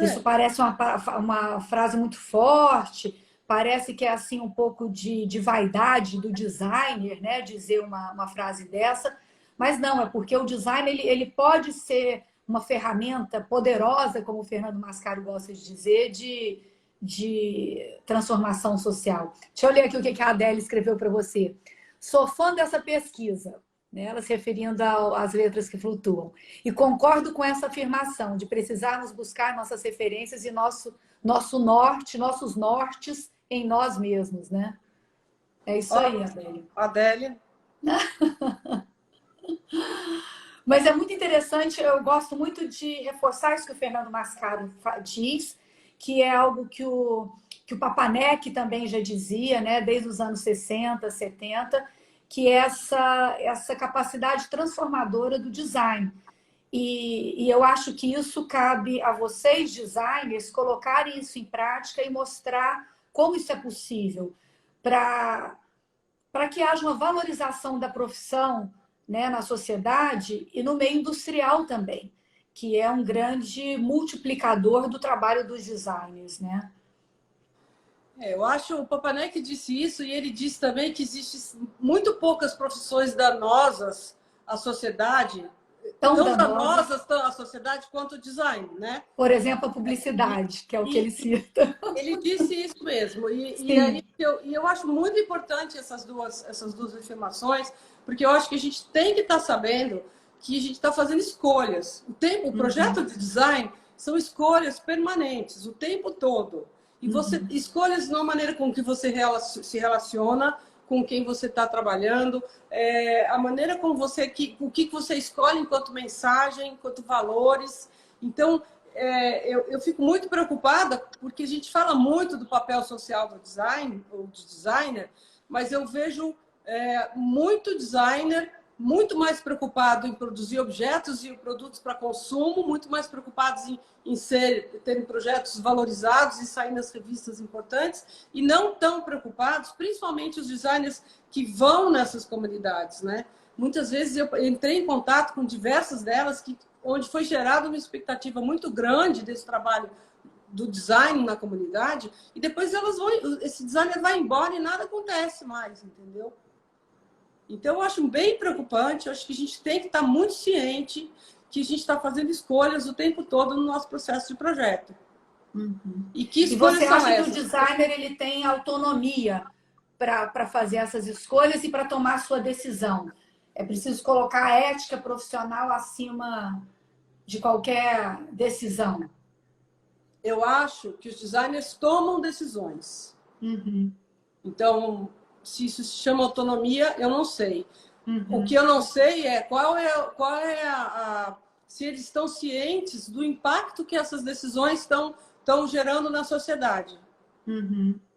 Isso parece uma frase muito forte, parece que é assim um pouco de vaidade do designer, né? Dizer uma frase dessa, mas não, é porque o design ele pode ser uma ferramenta poderosa, como o Fernando Mascaro gosta de dizer, de transformação social. Deixa eu ler aqui o que a Adélia escreveu para você. Sou fã dessa pesquisa, né? Ela se referindo às letras que flutuam. E concordo com essa afirmação de precisarmos buscar nossas referências e nosso norte, nossos nortes em nós mesmos, né? É isso Ó, aí, Adélia. Adélia. Mas é muito interessante, eu gosto muito de reforçar isso que o Fernando Mascaro diz, que é algo que o Papanek também já dizia, né, desde os anos 60, 70, que é essa capacidade transformadora do design. E eu acho que isso cabe a vocês, designers, colocarem isso em prática e mostrar como isso é possível, para que haja uma valorização da profissão, né, na sociedade e no meio industrial também, que é um grande multiplicador do trabalho dos designers, né? Eu acho o Papanek disse isso e ele disse também que existem muito poucas profissões danosas à sociedade, Tão tão danosa, danosas à sociedade quanto o design, né? por exemplo, a publicidade, que é o que ele E cita. ele disse isso mesmo. Sim. Eu acho muito importante essas duas afirmações, porque eu acho que a gente tem que estar sabendo que a gente está fazendo escolhas. O projeto de design são escolhas permanentes, o tempo todo. E você escolhas na maneira com que você se relaciona, com quem você está trabalhando, a maneira como o que você escolhe enquanto mensagem, enquanto valores. Então, eu fico muito preocupada porque a gente fala muito do papel social do design, ou do designer, mas eu vejo muito designer muito mais preocupado em produzir objetos e produtos para consumo, muito mais preocupados em terem projetos valorizados e sair nas revistas importantes, e não tão preocupados, principalmente os designers que vão nessas comunidades, né? Muitas vezes eu entrei em contato com diversas delas onde foi gerada uma expectativa muito grande desse trabalho do design na comunidade, e depois esse designer vai embora e nada acontece mais, entendeu? Então, eu acho bem preocupante, eu acho que a gente tem que estar muito ciente que a gente está fazendo escolhas o tempo todo no nosso processo de projeto. E que E escolhas você são acha que o essas? designer ele tem autonomia para fazer essas escolhas e para tomar a sua decisão? É preciso colocar a ética profissional acima de qualquer decisão. Eu acho que os designers tomam decisões. Então, se isso se chama autonomia, eu não sei. O que eu não sei é se eles estão cientes do impacto que essas decisões estão gerando na sociedade.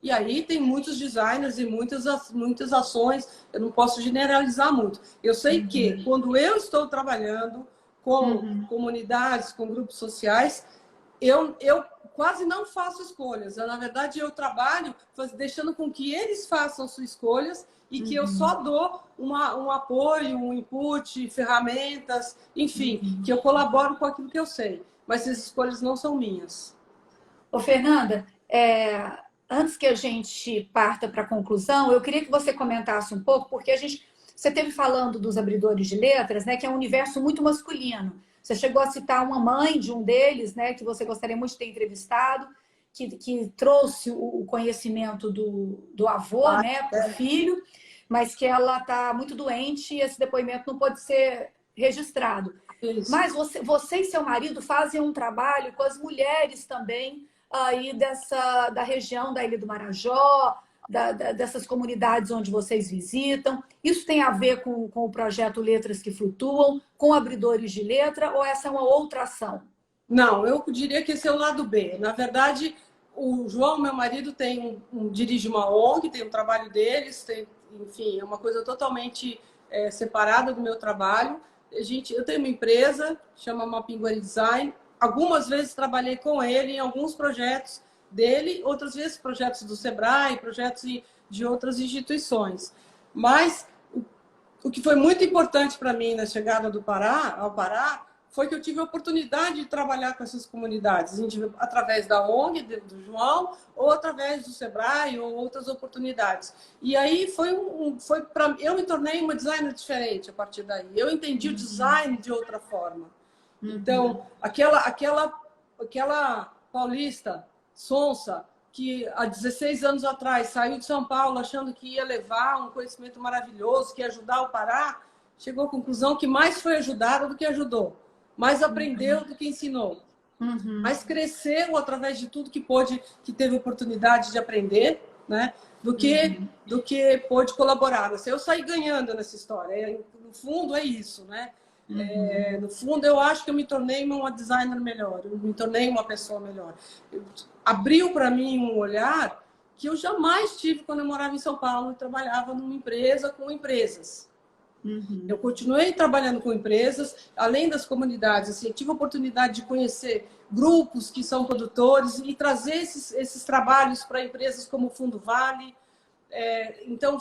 E aí tem muitos designers e muitas ações, eu não posso generalizar muito. Eu sei que quando eu estou trabalhando com comunidades, com grupos sociais, eu quase não faço escolhas. Na verdade, eu trabalho deixando com que eles façam suas escolhas e que eu só dou um apoio, um input, ferramentas, enfim, que eu colaboro com aquilo que eu sei. Mas as escolhas não são minhas. Ô, Fernanda, antes que a gente parta para a conclusão, eu queria que você comentasse um pouco, porque você esteve falando dos abridores de letras, né, que é um universo muito masculino. Você chegou a citar uma mãe de um deles, né, que você gostaria muito de ter entrevistado, que trouxe o conhecimento do avô, né, para o filho, mas que ela está muito doente e esse depoimento não pode ser registrado. Isso. Mas você e seu marido fazem um trabalho com as mulheres também aí da região da Ilha do Marajó, dessas comunidades onde vocês visitam. Isso tem a ver com o projeto Letras que Flutuam, com abridores de letra, ou essa é uma outra ação? Não, eu diria que esse é o lado B. Na verdade, o João, meu marido, dirige uma ONG, tem um trabalho deles, enfim, é uma coisa totalmente separada do meu trabalho. Eu tenho uma empresa, chama Mapinguari Design. Algumas vezes trabalhei com ele em alguns projetos dele, outras vezes projetos do Sebrae, projetos de outras instituições. Mas o que foi muito importante para mim na chegada ao Pará foi que eu tive a oportunidade de trabalhar com essas comunidades, através da ONG do João, ou através do Sebrae, ou outras oportunidades. E aí eu me tornei uma designer diferente a partir daí. Eu entendi o design de outra forma. Então, aquela paulista sonsa que há 16 anos atrás saiu de São Paulo achando que ia levar um conhecimento maravilhoso, que ia ajudar o Pará, chegou à conclusão que mais foi ajudada do que ajudou, mais aprendeu do que ensinou, mais cresceu através de tudo que pôde, que teve oportunidade de aprender, né? do que pôde colaborar. Eu saí ganhando nessa história. No fundo, é isso, né? No fundo, eu acho que eu me tornei uma designer melhor, eu me tornei uma pessoa melhor. Abriu para mim um olhar que eu jamais tive quando eu morava em São Paulo e trabalhava numa empresa com empresas. Eu continuei trabalhando com empresas, além das comunidades. Assim, eu tive a oportunidade de conhecer grupos que são produtores e trazer esses trabalhos para empresas como o Fundo Vale. Então,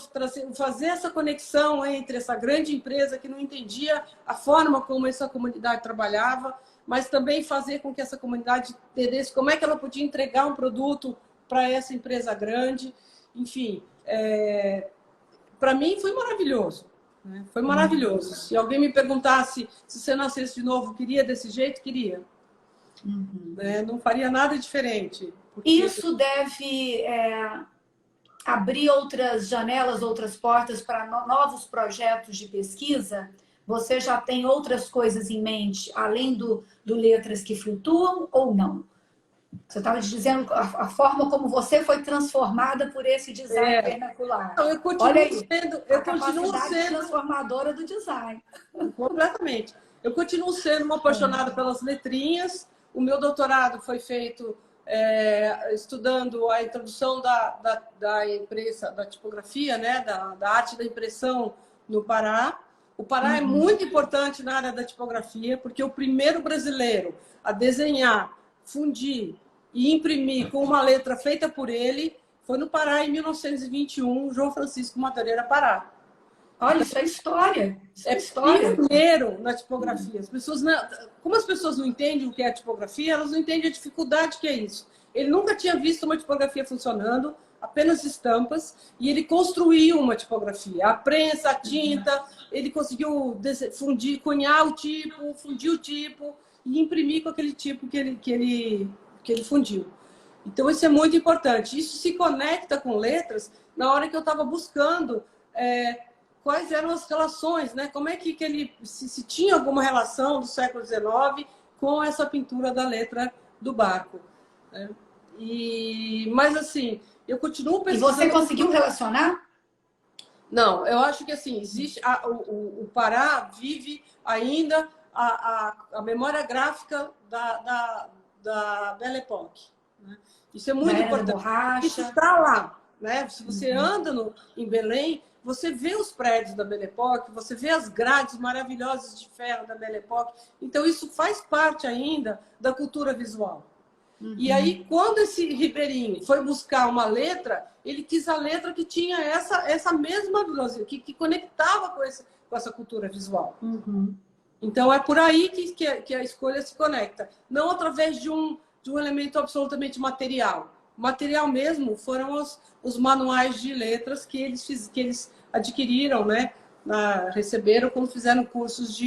fazer essa conexão entre essa grande empresa que não entendia a forma como essa comunidade trabalhava, mas também fazer com que essa comunidade entendesse como é que ela podia entregar um produto para essa empresa grande. Enfim, para mim foi maravilhoso. Foi maravilhoso. Se alguém me perguntasse se você nascesse de novo, queria desse jeito, queria. Não faria nada diferente. Porque... Isso deve abrir outras janelas, outras portas para novos projetos de pesquisa? Você já tem outras coisas em mente, além do Letras que Flutuam, ou não? Você estava dizendo a forma como você foi transformada por esse design vernacular. Então, eu continuo sendo transformadora do design. Completamente. Eu continuo sendo uma apaixonada pelas letrinhas. O meu doutorado foi feito estudando a introdução da imprensa, da tipografia, né? da arte da impressão no Pará. O Pará é muito importante na área da tipografia, porque o primeiro brasileiro a desenhar, fundir e imprimir com uma letra feita por ele foi no Pará em 1921, João Francisco Madureira Pará. Olha, isso é história. Isso é história. Pioneiro na tipografia. Como as pessoas não entendem o que é tipografia, elas não entendem a dificuldade que é isso. Ele nunca tinha visto uma tipografia funcionando, apenas estampas, e ele construiu uma tipografia. A prensa, a tinta, ele conseguiu fundir, cunhar o tipo, fundir o tipo e imprimir com aquele tipo que ele fundiu. Então, isso é muito importante. Isso se conecta com letras na hora que eu estava buscando quais eram as relações, né? Como é que ele se tinha alguma relação do século XIX com essa pintura da letra do barco. Né? Mas, assim, eu continuo pesquisando... E você conseguiu relacionar? Não, eu acho que, assim, existe... O Pará vive ainda a memória gráfica da Belle Époque. Né? Isso é muito importante. Isso está lá. Né? Se você anda em Belém, você vê os prédios da Belle Époque, você vê as grades maravilhosas de ferro da Belle Époque. Então, isso faz parte ainda da cultura visual. E aí, quando esse ribeirinho foi buscar uma letra, ele quis a letra que tinha essa mesma velocidade, que conectava com essa cultura visual. Então, é por aí que a escolha se conecta. Não através de um elemento absolutamente material. Material mesmo foram os manuais de letras que eles adquiriram, né? Receberam quando fizeram cursos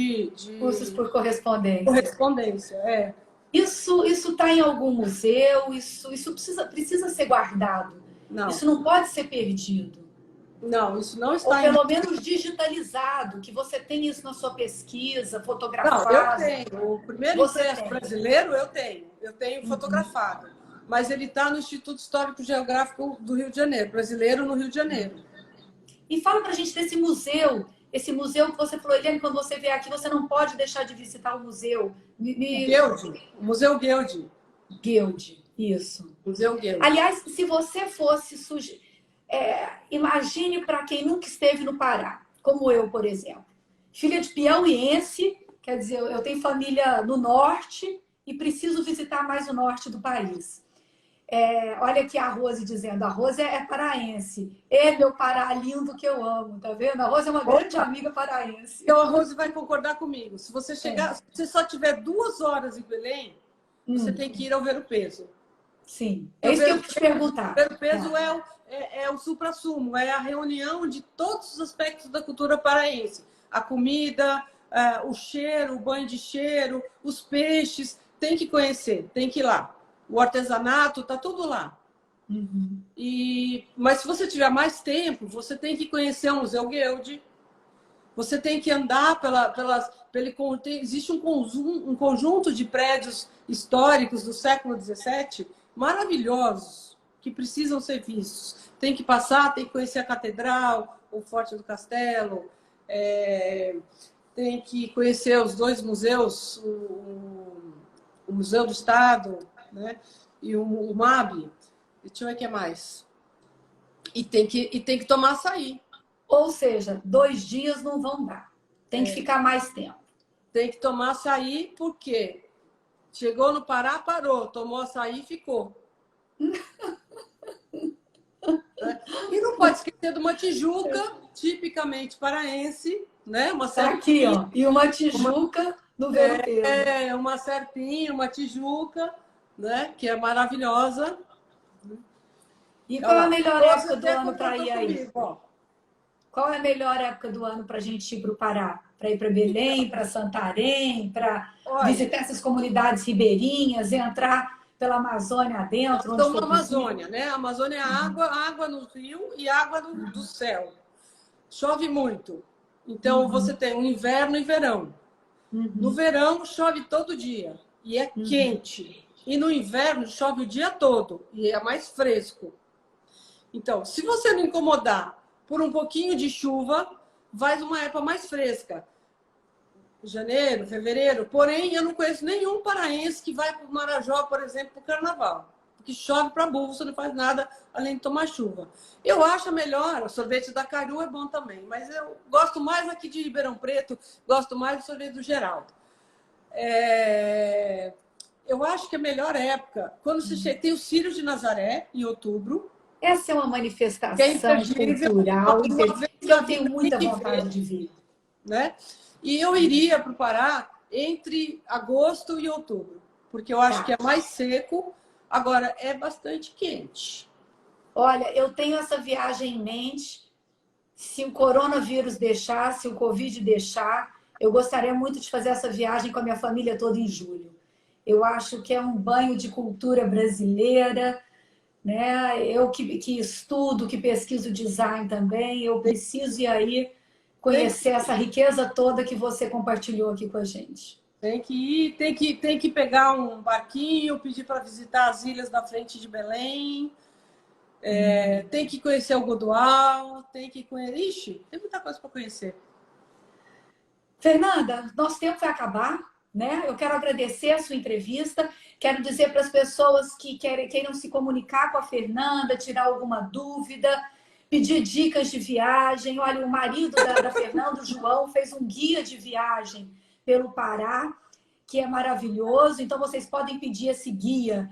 cursos por correspondência. Correspondência, Isso está em algum museu? Isso precisa ser guardado. Não. Isso não pode ser perdido. Não, isso não está. Ou pelo menos digitalizado, que você tem isso na sua pesquisa, fotografado. Não, eu tenho. O primeiro impresso brasileiro eu tenho fotografado. Mas ele está no Instituto Histórico Geográfico do Rio de Janeiro, brasileiro no Rio de Janeiro. E fala para a gente desse museu. Esse museu que você falou, Eliane, quando você vier aqui, você não pode deixar de visitar o museu. O Museu Guild. Guild, isso. Museu Guild. Aliás, se você fosse... imagine para quem nunca esteve no Pará, como eu, por exemplo. Filha de piauiense, quer dizer, eu tenho família no norte e preciso visitar mais o norte do país. Olha aqui a Rose dizendo, a Rose é paraense. Meu Pará lindo que eu amo, tá vendo? A Rose é uma grande amiga paraense. Então a Rose vai concordar comigo. Se você chegar, se você só tiver 2 horas em Belém, você tem que ir ao Ver o Peso. Sim, isso que eu te perguntar. O Ver o Peso é o supra-sumo, é a reunião de todos os aspectos da cultura paraense. A comida, o cheiro, o banho de cheiro, os peixes, tem que conhecer, tem que ir lá. O artesanato, tá tudo lá. Mas se você tiver mais tempo, você tem que conhecer o Museu Guild, Você tem que andar existe um conjunto de prédios históricos do século XVII maravilhosos, que precisam ser vistos. Tem que passar, tem que conhecer a catedral, o Forte do Castelo, tem que conhecer os dois museus, o Museu do Estado, né? E o MAB. Deixa eu ver o que mais. E tem que tomar açaí. Ou seja, 2 dias não vão dar. Tem que ficar mais tempo. Tem que tomar açaí, porque chegou no Pará, parou. Tomou açaí, ficou. E não pode esquecer de uma tijuca, tipicamente paraense, né? Uma serpinha. Aqui, ó. E uma tijuca no Ver o Peso. Uma serpinha, uma tijuca, né? Que é maravilhosa. E qual é a melhor época do ano para ir aí? Comigo, qual é a melhor época do ano para a gente ir para o Pará? Para ir para Belém, para Santarém, para visitar essas comunidades ribeirinhas, entrar pela Amazônia adentro? Então, na Amazônia, né? A Amazônia é água no rio e água do céu. Chove muito. Então, você tem um inverno e verão. No verão, chove todo dia e é quente. E no inverno, chove o dia todo e é mais fresco. Então, se você não incomodar por um pouquinho de chuva, vai uma época mais fresca. Janeiro, fevereiro. Porém, eu não conheço nenhum paraense que vai para o Marajó, por exemplo, para o carnaval. Porque chove para burro, você não faz nada além de tomar chuva. Eu acho melhor, o sorvete da Caru é bom também, mas eu gosto mais aqui de Ribeirão Preto, gosto mais do sorvete do Geraldo. Eu acho que a melhor época, quando você tem o Círio de Nazaré, em outubro. Essa é uma manifestação cultural que eu tenho muita vontade de ver. Né? E eu iria para o Pará entre agosto e outubro, porque eu acho que é mais seco, agora é bastante quente. Olha, eu tenho essa viagem em mente. Se o coronavírus deixar, se o Covid deixar, eu gostaria muito de fazer essa viagem com a minha família toda em julho. Eu acho que é um banho de cultura brasileira, né? Eu que estudo, que pesquiso design também, eu preciso ir aí conhecer essa riqueza toda que você compartilhou aqui com a gente. Tem que ir, tem que pegar um barquinho, pedir para visitar as ilhas da frente de Belém, tem que conhecer o Godoal, tem que conhecer... Ixi, tem muita coisa para conhecer. Fernanda, nosso tempo vai acabar, né? Eu quero agradecer a sua entrevista, quero dizer para as pessoas que queiram se comunicar com a Fernanda, tirar alguma dúvida, pedir dicas de viagem. Olha, o marido da Fernanda, o João, fez um guia de viagem pelo Pará, que é maravilhoso. Então, vocês podem pedir esse guia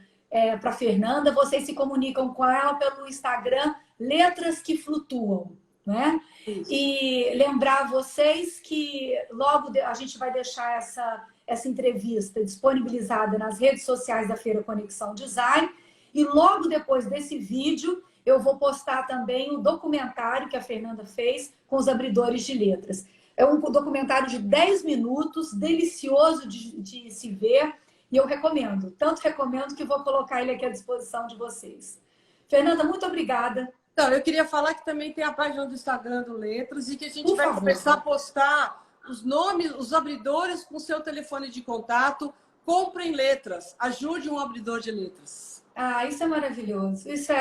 para a Fernanda. Vocês se comunicam com ela pelo Instagram Letras que Flutuam, né? Isso. E lembrar vocês que logo a gente vai deixar essa entrevista disponibilizada nas redes sociais da Feira Conexão Design. E logo depois desse vídeo, eu vou postar também o documentário que a Fernanda fez com os abridores de letras. É um documentário de 10 minutos, delicioso de se ver, e eu recomendo. Tanto recomendo que vou colocar ele aqui à disposição de vocês. Fernanda, muito obrigada. Então, eu queria falar que também tem a página do Instagram do Letras e que a gente vai começar a postar os nomes, os abridores com seu telefone de contato. Comprem letras, ajude um abridor de letras. Ah, isso é maravilhoso. Isso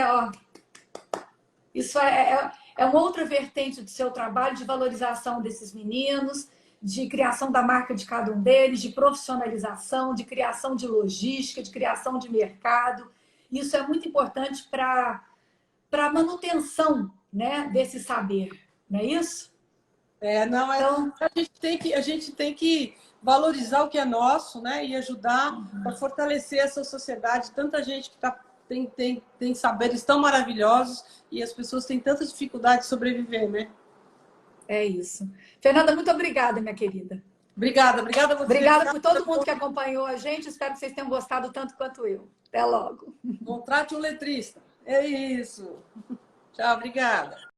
é uma outra vertente do seu trabalho de valorização desses meninos, de criação da marca de cada um deles, de profissionalização, de criação de logística, de criação de mercado. Isso é muito importante para a manutenção, né, desse saber, não é isso? Então, a gente tem que valorizar o que é nosso, né, e ajudar a fortalecer essa sociedade. Tanta gente que tem saberes tão maravilhosos e as pessoas têm tanta dificuldade de sobreviver, né? É isso. Fernanda, muito obrigada, minha querida. Obrigada a você. Obrigada por todo mundo que acompanhou a gente. Espero que vocês tenham gostado tanto quanto eu. Até logo. Contrate um letrista. É isso. Tchau, obrigada.